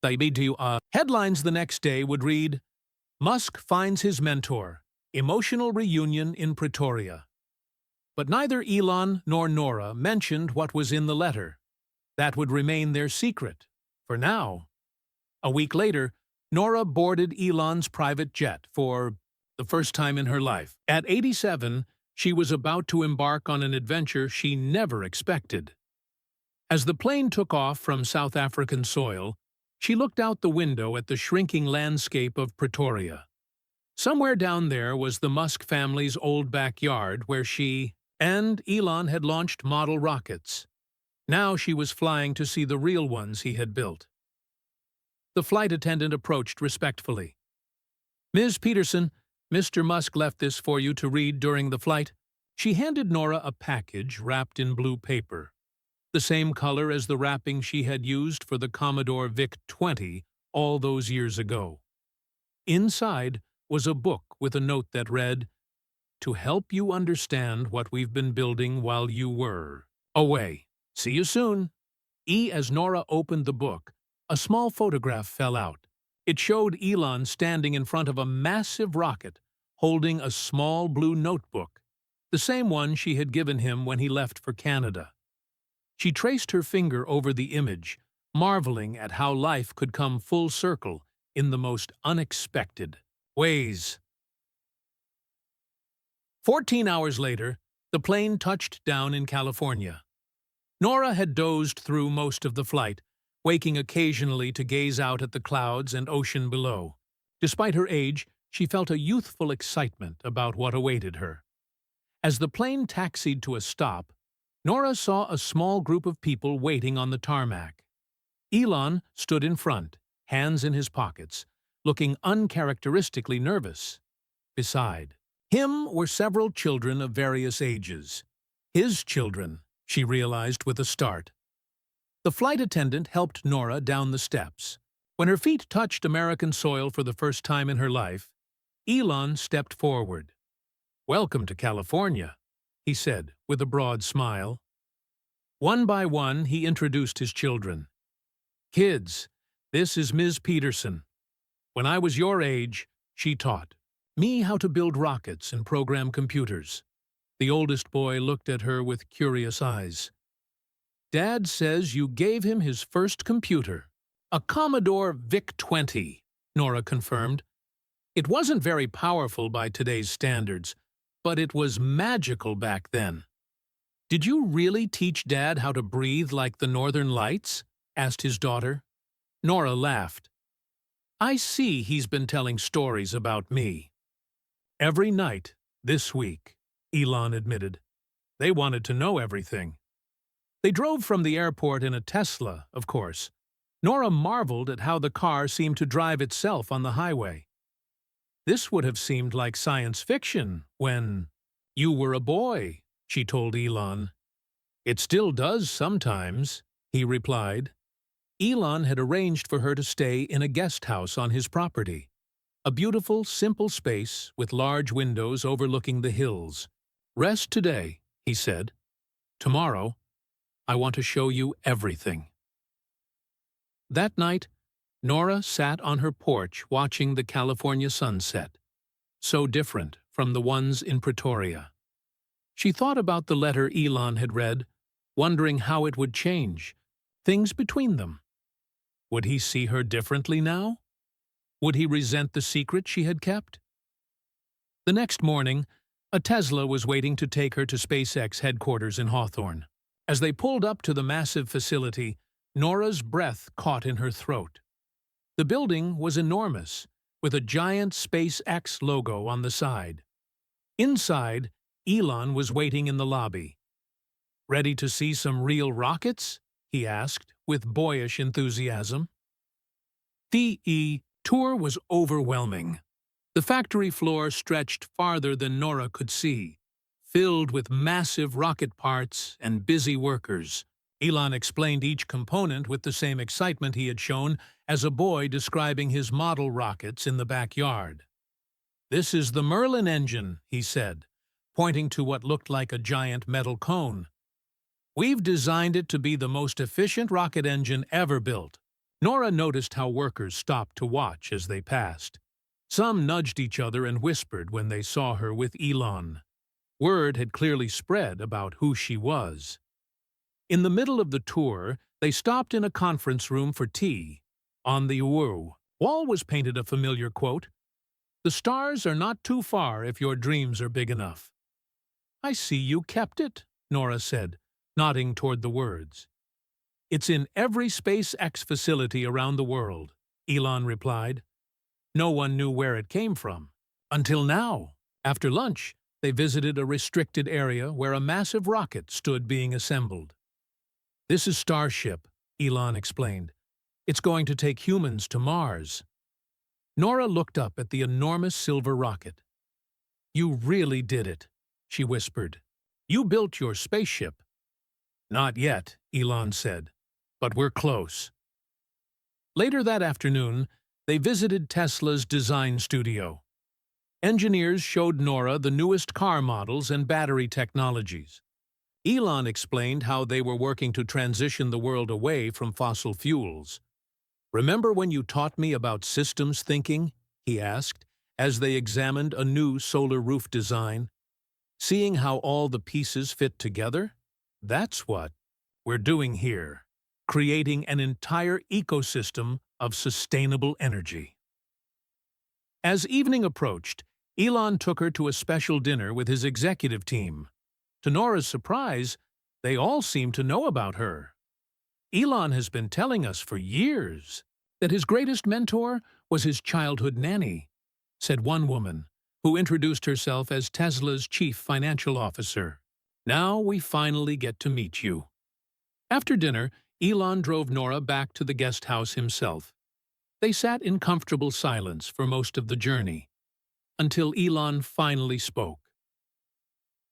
Headlines the next day would read, "Musk finds his mentor. Emotional reunion in Pretoria." But neither Elon nor Norah mentioned what was in the letter. That would remain their secret, for now. A week later, Norah boarded Elon's private jet for the first time in her life. At 87, she was about to embark on an adventure she never expected. As the plane took off from South African soil, she looked out the window at the shrinking landscape of Pretoria. Somewhere down there was the Musk family's old backyard where she and Elon had launched model rockets. Now she was flying to see the real ones he had built. The flight attendant approached respectfully. "Ms. Peterson, Mr. Musk left this for you to read during the flight." She handed Norah a package wrapped in blue paper, the same color as the wrapping she had used for the Commodore VIC-20 all those years ago. Inside was a book with a note that read, "To help you understand what we've been building while you were away. See you soon." As Norah opened the book, a small photograph fell out. It showed Elon standing in front of a massive rocket, holding a small blue notebook, the same one she had given him when he left for Canada. She traced her finger over the image, marveling at how life could come full circle in the most unexpected ways. 14 hours later, the plane touched down in California. Norah had dozed through most of the flight, waking occasionally to gaze out at the clouds and ocean below. Despite her age, she felt a youthful excitement about what awaited her. As the plane taxied to a stop, Norah saw a small group of people waiting on the tarmac. Elon stood in front, hands in his pockets, looking uncharacteristically nervous. Beside him were several children of various ages. His children, she realized with a start. The flight attendant helped Norah down the steps. When her feet touched American soil for the first time in her life, Elon stepped forward. "Welcome to California," he said with a broad smile. One by one, he introduced his children. "Kids, this is Ms. Peterson. When I was your age, she taught me how to build rockets and program computers." The oldest boy looked at her with curious eyes. "Dad says you gave him his first computer." "A Commodore VIC-20, Norah confirmed. "It wasn't very powerful by today's standards, but it was magical back then." "Did you really teach Dad how to breathe like the Northern Lights?" asked his daughter. Norah laughed. "I see he's been telling stories about me." "Every night, this week," Elon admitted. "They wanted to know everything." They drove from the airport in a Tesla, of course. Norah marveled at how the car seemed to drive itself on the highway. "This would have seemed like science fiction when you were a boy," she told Elon. "It still does sometimes," he replied. Elon had arranged for her to stay in a guest house on his property. A beautiful, simple space with large windows overlooking the hills. "Rest today," he said. "Tomorrow, I want to show you everything." That night, Norah sat on her porch watching the California sunset, so different from the ones in Pretoria. She thought about the letter Elon had read, wondering how it would change things between them. Would he see her differently now? Would he resent the secret she had kept? The next morning, a Tesla was waiting to take her to SpaceX headquarters in Hawthorne. As they pulled up to the massive facility, Norah's breath caught in her throat. The building was enormous, with a giant SpaceX logo on the side. Inside, Elon was waiting in the lobby. "Ready to see some real rockets?" he asked, with boyish enthusiasm. The tour was overwhelming. The factory floor stretched farther than Norah could see, filled with massive rocket parts and busy workers. Elon explained each component with the same excitement he had shown as a boy describing his model rockets in the backyard. "This is the Merlin engine," he said, pointing to what looked like a giant metal cone. "We've designed it to be the most efficient rocket engine ever built." Norah noticed how workers stopped to watch as they passed. Some nudged each other and whispered when they saw her with Elon. Word had clearly spread about who she was. In the middle of the tour, they stopped in a conference room for tea. On the wall was painted a familiar quote, "The stars are not too far if your dreams are big enough." "I see you kept it," Norah said, nodding toward the words. "It's in every SpaceX facility around the world," Elon replied. No one knew where it came from. Until now. After lunch, they visited a restricted area where a massive rocket stood being assembled. "This is Starship," Elon explained. "It's going to take humans to Mars." Norah looked up at the enormous silver rocket. "You really did it," she whispered. "You built your spaceship." "Not yet," Elon said, "but we're close." Later that afternoon, they visited Tesla's design studio. Engineers showed Norah the newest car models and battery technologies. Elon explained how they were working to transition the world away from fossil fuels. "Remember when you taught me about systems thinking?" he asked, as they examined a new solar roof design. "Seeing how all the pieces fit together? That's what we're doing here, creating an entire ecosystem of sustainable energy." As evening approached, Elon took her to a special dinner with his executive team. To Norah's surprise, they all seemed to know about her. Elon has been telling us for years that his greatest mentor was his childhood nanny, said one woman, who introduced herself as Tesla's chief financial officer. Now we finally get to meet you. After dinner, Elon drove Norah back to the guest house himself. They sat in comfortable silence for most of the journey, until Elon finally spoke.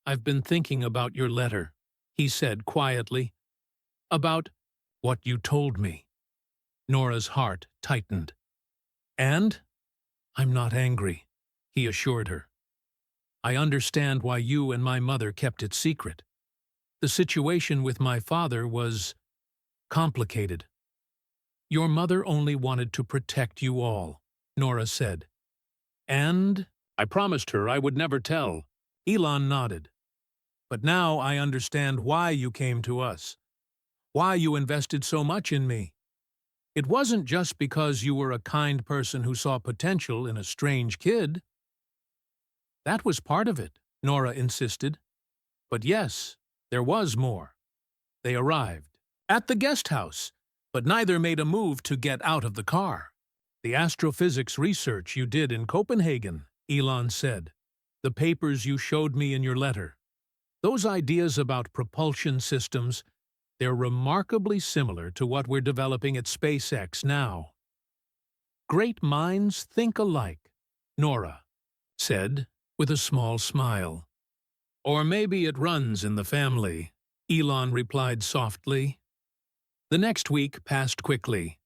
"I've been thinking about your letter," he said quietly. "About what you told me." Norah's heart tightened. "And I'm not angry," he assured her. "I understand why you and my mother kept it secret. The situation with my father was complicated." "Your mother only wanted to protect you all," Norah said. "And I promised her I would never tell." Elon nodded. "But now I understand why you came to us, why you invested so much in me. It wasn't just because you were a kind person who saw potential in a strange kid." "That was part of it," Norah insisted. "But yes, there was more." They arrived at the guest house, but neither made a move to get out of the car. "The astrophysics research you did in Copenhagen," Elon said. "The papers you showed me in your letter. Those ideas about propulsion systems, they're remarkably similar to what we're developing at SpaceX now." "Great minds think alike," Norah said with a small smile. "Or maybe it runs in the family," Elon replied softly. The next week passed quickly.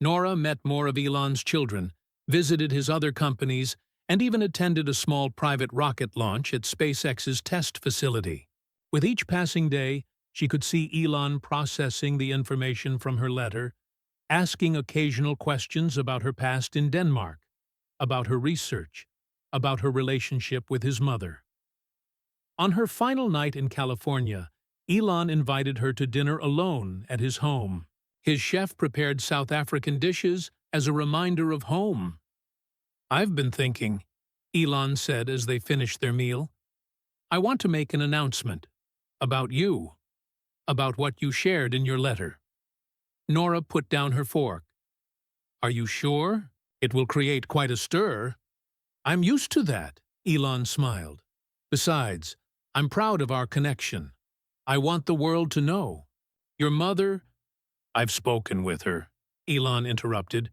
Norah met more of Elon's children, visited his other companies, and even attended a small private rocket launch at SpaceX's test facility. With each passing day, she could see Elon processing the information from her letter, asking occasional questions about her past in Denmark, about her research, about her relationship with his mother. On her final night in California, Elon invited her to dinner alone at his home. His chef prepared South African dishes as a reminder of home. "I've been thinking," Elon said as they finished their meal. "I want to make an announcement. About you. About what you shared in your letter." Norah put down her fork. "Are you sure? It will create quite a stir." "I'm used to that," Elon smiled. "Besides, I'm proud of our connection. I want the world to know. Your mother—" "I've spoken with her," Elon interrupted.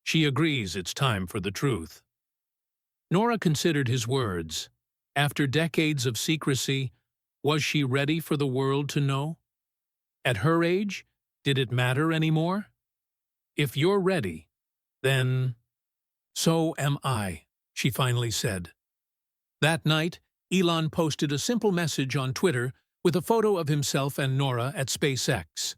"She agrees it's time for the truth." Norah considered his words. After decades of secrecy, was she ready for the world to know? At her age, did it matter anymore? "If you're ready, then so am I," she finally said. That night, Elon posted a simple message on Twitter with a photo of himself and Norah at SpaceX.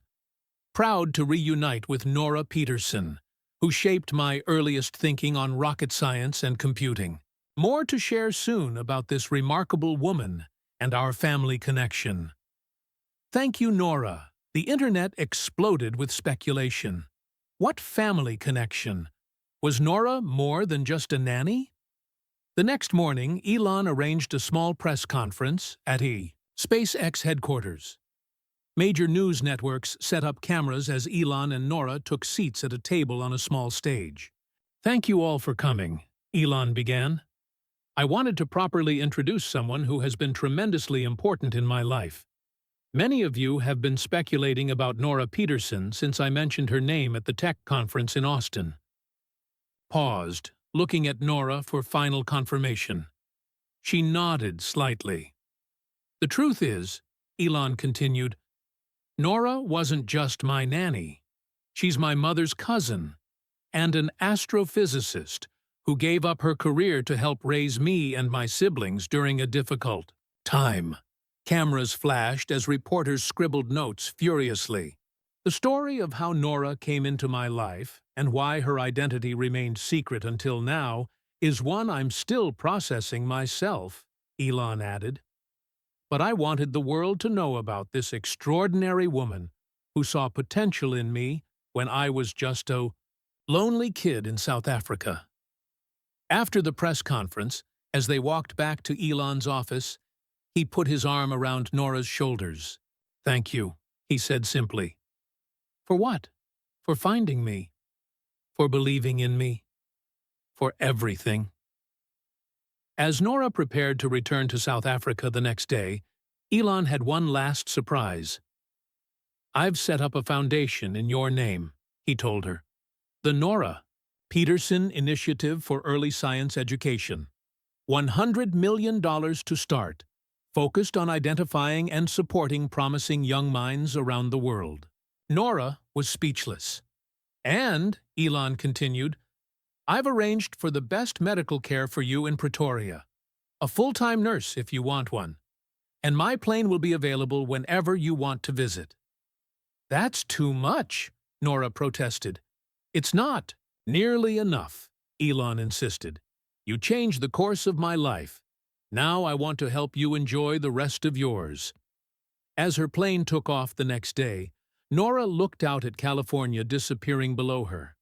"Proud to reunite with Norah Peterson, who shaped my earliest thinking on rocket science and computing. More to share soon about this remarkable woman and our family connection." Thank you, Norah. The internet exploded with speculation. What family connection? Was Norah more than just a nanny? The next morning, Elon arranged a small press conference at SpaceX headquarters. Major news networks set up cameras as Elon and Norah took seats at a table on a small stage. "Thank you all for coming," Elon began. "I wanted to properly introduce someone who has been tremendously important in my life. Many of you have been speculating about Norah Peterson since I mentioned her name at the tech conference in Austin." Paused, looking at Norah for final confirmation. She nodded slightly. "The truth is," Elon continued, "Norah wasn't just my nanny. She's my mother's cousin, and an astrophysicist who gave up her career to help raise me and my siblings during a difficult time." Cameras flashed as reporters scribbled notes furiously. "The story of how Norah came into my life and why her identity remained secret until now is one I'm still processing myself," Elon added. "But I wanted the world to know about this extraordinary woman who saw potential in me when I was just a lonely kid in South Africa." After the press conference, as they walked back to Elon's office, he put his arm around Norah's shoulders. "Thank you," he said simply. For what? For finding me. For believing in me. For everything. As Norah prepared to return to South Africa the next day, Elon had one last surprise. "I've set up a foundation in your name," he told her. The Norah Peterson Initiative for Early Science Education. $100 million to start, focused on identifying and supporting promising young minds around the world. Norah was speechless. "And," Elon continued, "I've arranged for the best medical care for you in Pretoria. A full-time nurse if you want one. And my plane will be available whenever you want to visit." "That's too much," Norah protested. "It's not nearly enough," Elon insisted. "You changed the course of my life. Now I want to help you enjoy the rest of yours." As her plane took off the next day, Norah looked out at California disappearing below her.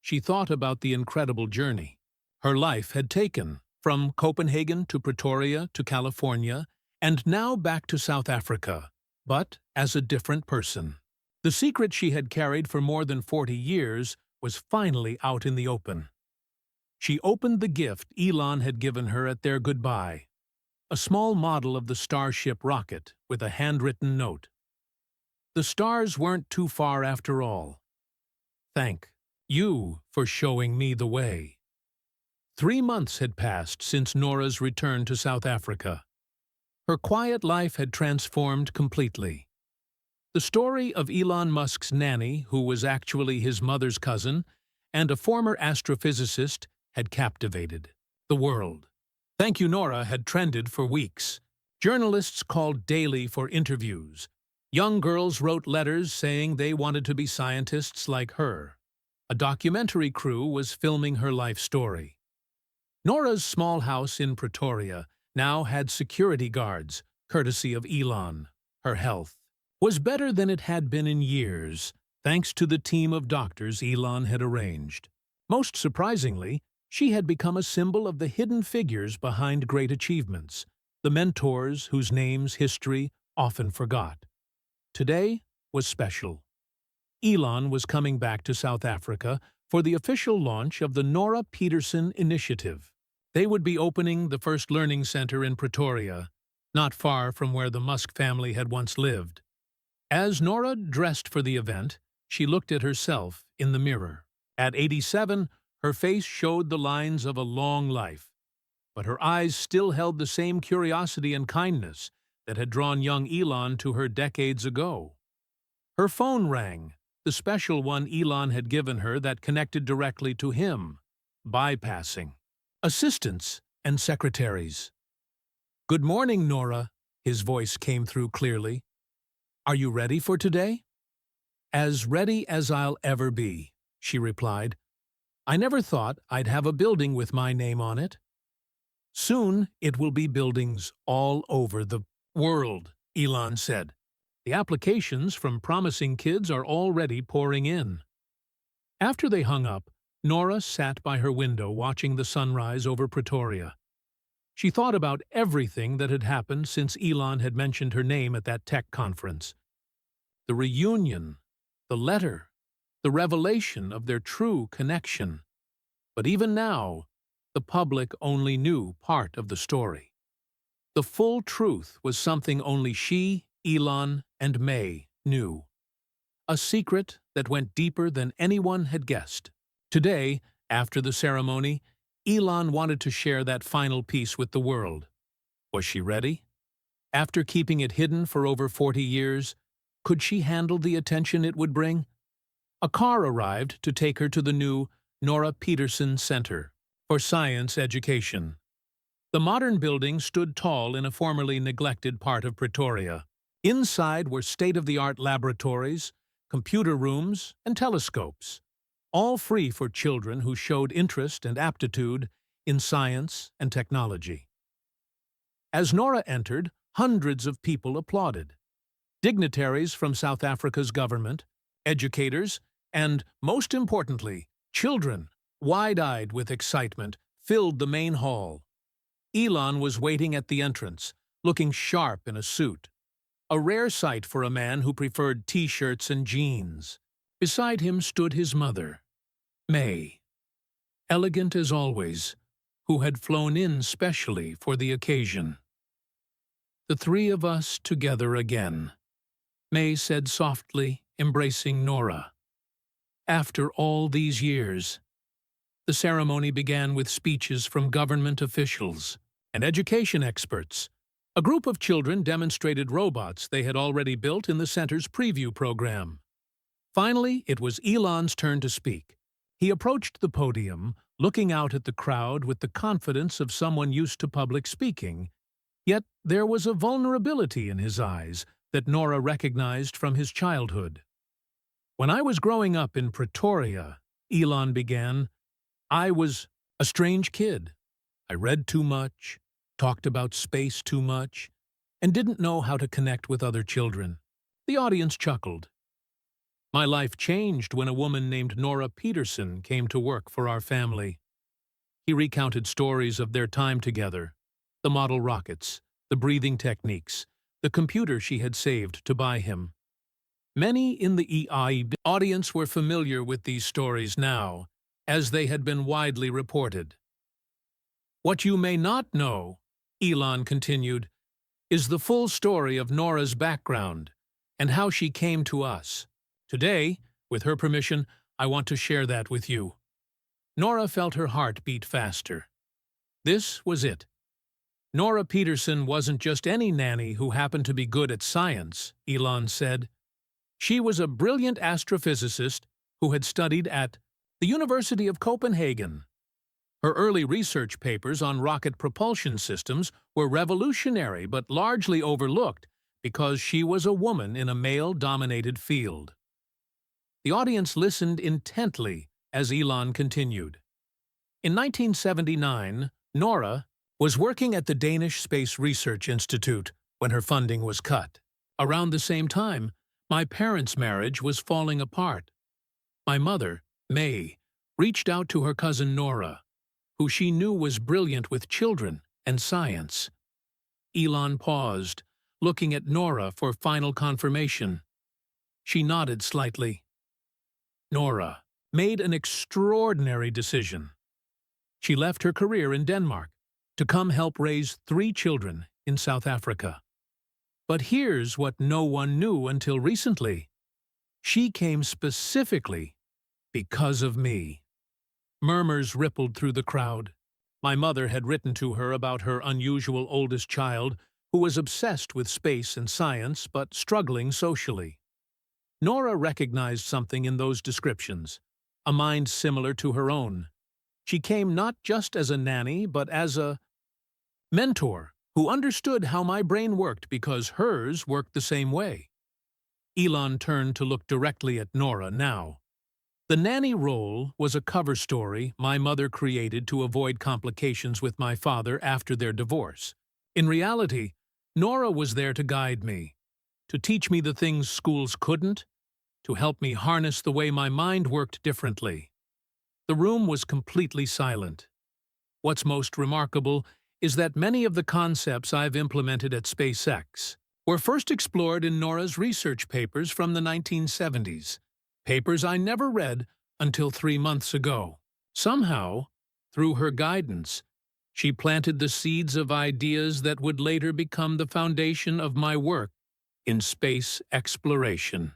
She thought about the incredible journey her life had taken, from Copenhagen to Pretoria to California, and now back to South Africa, but as a different person. The secret she had carried for more than 40 years was finally out in the open. She opened the gift Elon had given her at their goodbye, a small model of the Starship rocket with a handwritten note. "The stars weren't too far after all. Thank you for showing me the way." 3 months had passed since Norah's return to South Africa. Her quiet life had transformed completely. The story of Elon Musk's nanny, who was actually his mother's cousin, and a former astrophysicist, had captivated the world. "Thank you, Norah" had trended for weeks. Journalists called daily for interviews. Young girls wrote letters saying they wanted to be scientists like her. A documentary crew was filming her life story. Norah's small house in Pretoria now had security guards, courtesy of Elon. Her health was better than it had been in years, thanks to the team of doctors Elon had arranged. Most surprisingly, she had become a symbol of the hidden figures behind great achievements, the mentors whose names history often forgot. Today was special. Elon was coming back to South Africa for the official launch of the Norah Peterson Initiative. They would be opening the first learning center in Pretoria, not far from where the Musk family had once lived. As Norah dressed for the event, she looked at herself in the mirror. At 87, her face showed the lines of a long life, but her eyes still held the same curiosity and kindness that had drawn young Elon to her decades ago. Her phone rang, the special one Elon had given her that connected directly to him, bypassing assistants and secretaries. "Good morning, Norah," his voice came through clearly. "Are you ready for today?" "As ready as I'll ever be," she replied. "I never thought I'd have a building with my name on it." "Soon it will be buildings all over the world," Elon said. "The applications from promising kids are already pouring in." After they hung up, Norah sat by her window watching the sunrise over Pretoria. She thought about everything that had happened since Elon had mentioned her name at that tech conference. The reunion, the letter, the revelation of their true connection. But even now, the public only knew part of the story. The full truth was something only she, Elon, and May knew. A secret that went deeper than anyone had guessed. Today, after the ceremony, Elon wanted to share that final piece with the world. Was she ready? After keeping it hidden for over 40 years, could she handle the attention it would bring? A car arrived to take her to the new Norah Peterson Center for Science Education. The modern building stood tall in a formerly neglected part of Pretoria. Inside were state-of-the-art laboratories, computer rooms, and telescopes, all free for children who showed interest and aptitude in science and technology. As Norah entered, hundreds of people applauded. Dignitaries from South Africa's government, educators, and, most importantly, children, wide-eyed with excitement, filled the main hall. Elon was waiting at the entrance, looking sharp in a suit. A rare sight for a man who preferred t-shirts and jeans. Beside him stood his mother, May, elegant as always, who had flown in specially for the occasion. "The three of us together again," May said softly, embracing Norah. "After all these years." The ceremony began with speeches from government officials and education experts. A group of children demonstrated robots they had already built in the center's preview program. Finally, it was Elon's turn to speak. He approached the podium, looking out at the crowd with the confidence of someone used to public speaking, yet there was a vulnerability in his eyes that Norah recognized from his childhood. "When I was growing up in Pretoria," Elon began, "I was a strange kid. I read too much, talked about space too much, and didn't know how to connect with other children." The audience chuckled. "My life changed when a woman named Norah Peterson came to work for our family." He recounted stories of their time together, the model rockets, the breathing techniques, the computer she had saved to buy him. Many in the EI audience were familiar with these stories now, as they had been widely reported. "What you may not know," Elon continued, "is the full story of Norah's background and how she came to us. Today, with her permission, I want to share that with you." Norah felt her heart beat faster. This was it. Norah Peterson wasn't just any nanny who happened to be good at science, Elon said. She was a brilliant astrophysicist who had studied at the University of Copenhagen. Her early research papers on rocket propulsion systems were revolutionary but largely overlooked because she was a woman in a male-dominated field. The audience listened intently as Elon continued. In 1979, Norah was working at the Danish Space Research Institute when her funding was cut. Around the same time, my parents' marriage was falling apart. My mother, May, reached out to her cousin Norah, who she knew was brilliant with children and science. Elon paused, looking at Norah for final confirmation. She nodded slightly. Norah made an extraordinary decision. She left her career in Denmark to come help raise 3 children in South Africa. But here's what no one knew until recently. She came specifically because of me. Murmurs rippled through the crowd. My mother had written to her about her unusual oldest child, who was obsessed with space and science but struggling socially. Norah recognized something in those descriptions, a mind similar to her own. She came not just as a nanny, but as a mentor who understood how my brain worked because hers worked the same way. Elon turned to look directly at Norah now. The nanny role was a cover story my mother created to avoid complications with my father after their divorce. In reality, Norah was there to guide me, to teach me the things schools couldn't, to help me harness the way my mind worked differently. The room was completely silent. What's most remarkable is that many of the concepts I've implemented at SpaceX were first explored in Norah's research papers from the 1970s, papers I never read until 3 months ago. Somehow, through her guidance, she planted the seeds of ideas that would later become the foundation of my work in space exploration.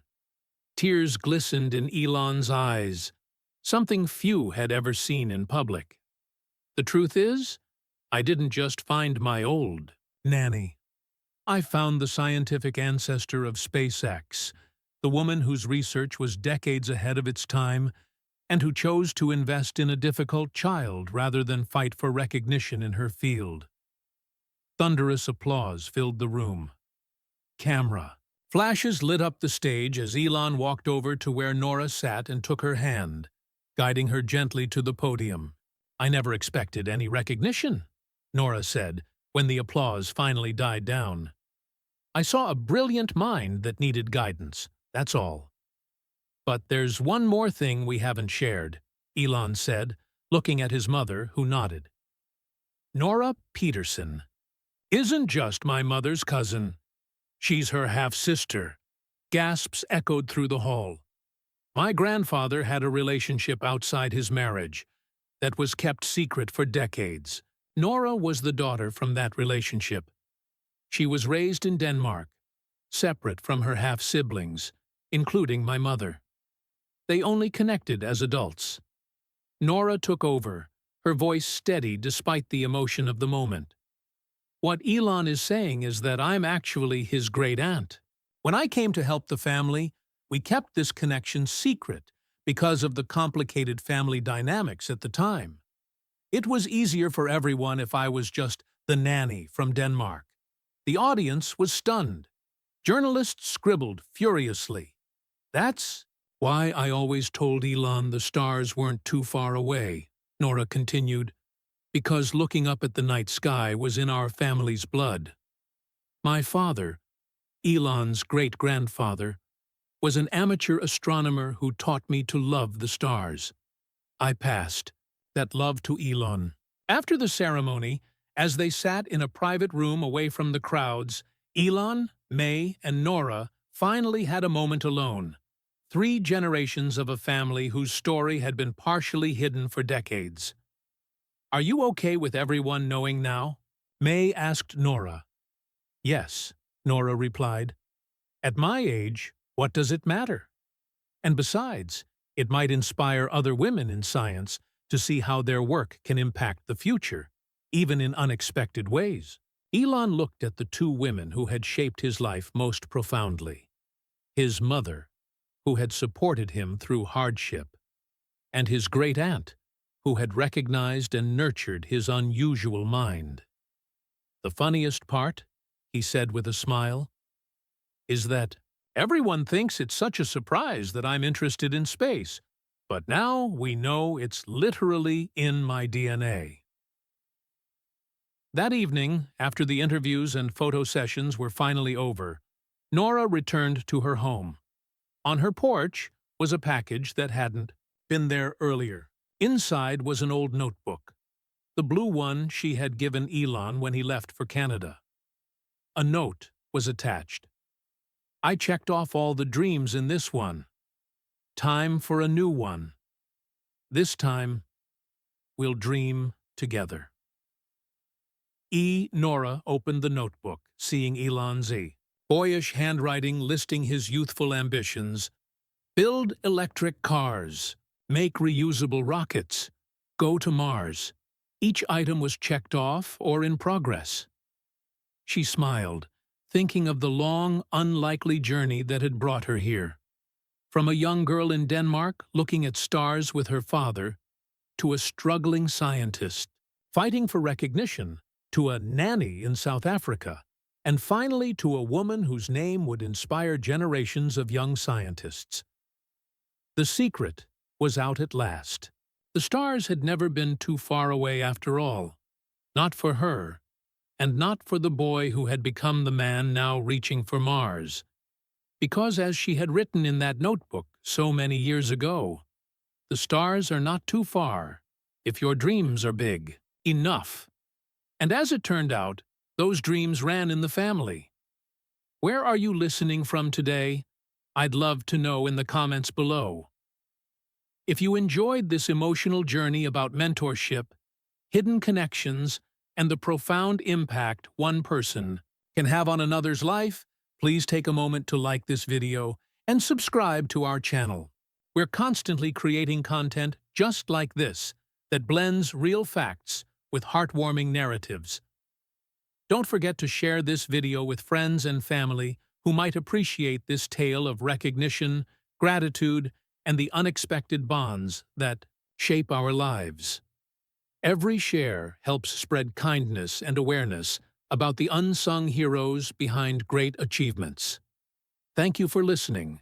Tears glistened in Elon's eyes, something few had ever seen in public. The truth is, I didn't just find my old nanny. I found the scientific ancestor of SpaceX, the woman whose research was decades ahead of its time and who chose to invest in a difficult child rather than fight for recognition in her field. Thunderous applause filled the room. Camera. Flashes lit up the stage as Elon walked over to where Norah sat and took her hand, guiding her gently to the podium. "I never expected any recognition," Norah said, when the applause finally died down. "I saw a brilliant mind that needed guidance, that's all." "But there's one more thing we haven't shared," Elon said, looking at his mother, who nodded. "Norah Peterson isn't just my mother's cousin. She's her half-sister." Gasps echoed through the hall. My grandfather had a relationship outside his marriage that was kept secret for decades. Norah was the daughter from that relationship. She was raised in Denmark, separate from her half-siblings, including my mother. They only connected as adults. Norah took over, her voice steady despite the emotion of the moment. What Elon is saying is that I'm actually his great-aunt. When I came to help the family, we kept this connection secret because of the complicated family dynamics at the time. It was easier for everyone if I was just the nanny from Denmark. The audience was stunned. Journalists scribbled furiously. That's why I always told Elon the stars weren't too far away, Norah continued, because looking up at the night sky was in our family's blood. My father, Elon's great-grandfather, was an amateur astronomer who taught me to love the stars. I passed that love to Elon. After the ceremony, as they sat in a private room away from the crowds, Elon, May, and Norah finally had a moment alone. 3 generations of a family whose story had been partially hidden for decades. Are you okay with everyone knowing now? May asked Norah. Yes, Norah replied. At my age, what does it matter? And besides, it might inspire other women in science to see how their work can impact the future, even in unexpected ways. Elon looked at the 2 women who had shaped his life most profoundly. His mother, who had supported him through hardship, and his great-aunt, who had recognized and nurtured his unusual mind. The funniest part, he said with a smile, is that everyone thinks it's such a surprise that I'm interested in space, but now we know it's literally in my DNA. That evening, after the interviews and photo sessions were finally over, Norah returned to her home. On her porch was a package that hadn't been there earlier. Inside was an old notebook, the blue one she had given Elon when he left for Canada. A note was attached. I checked off all the dreams in this one. Time for a new one. This time, we'll dream together. Norah opened the notebook, seeing Elon's boyish handwriting listing his youthful ambitions. Build electric cars, make reusable rockets, go to Mars. Each item was checked off or in progress. She smiled, thinking of the long, unlikely journey that had brought her here. From a young girl in Denmark looking at stars with her father, to a struggling scientist fighting for recognition, to a nanny in South Africa, and finally to a woman whose name would inspire generations of young scientists. The secret was out at last. The stars had never been too far away after all. Not for her, and not for the boy who had become the man now reaching for Mars. Because as she had written in that notebook so many years ago, the stars are not too far if your dreams are big enough. And as it turned out, those dreams ran in the family. Where are you listening from today? I'd love to know in the comments below. If you enjoyed this emotional journey about mentorship, hidden connections, and the profound impact one person can have on another's life, please take a moment to like this video and subscribe to our channel. We're constantly creating content just like this that blends real facts with heartwarming narratives. Don't forget to share this video with friends and family who might appreciate this tale of recognition, gratitude, and the unexpected bonds that shape our lives. Every share helps spread kindness and awareness about the unsung heroes behind great achievements. Thank you for listening,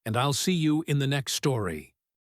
and I'll see you in the next story.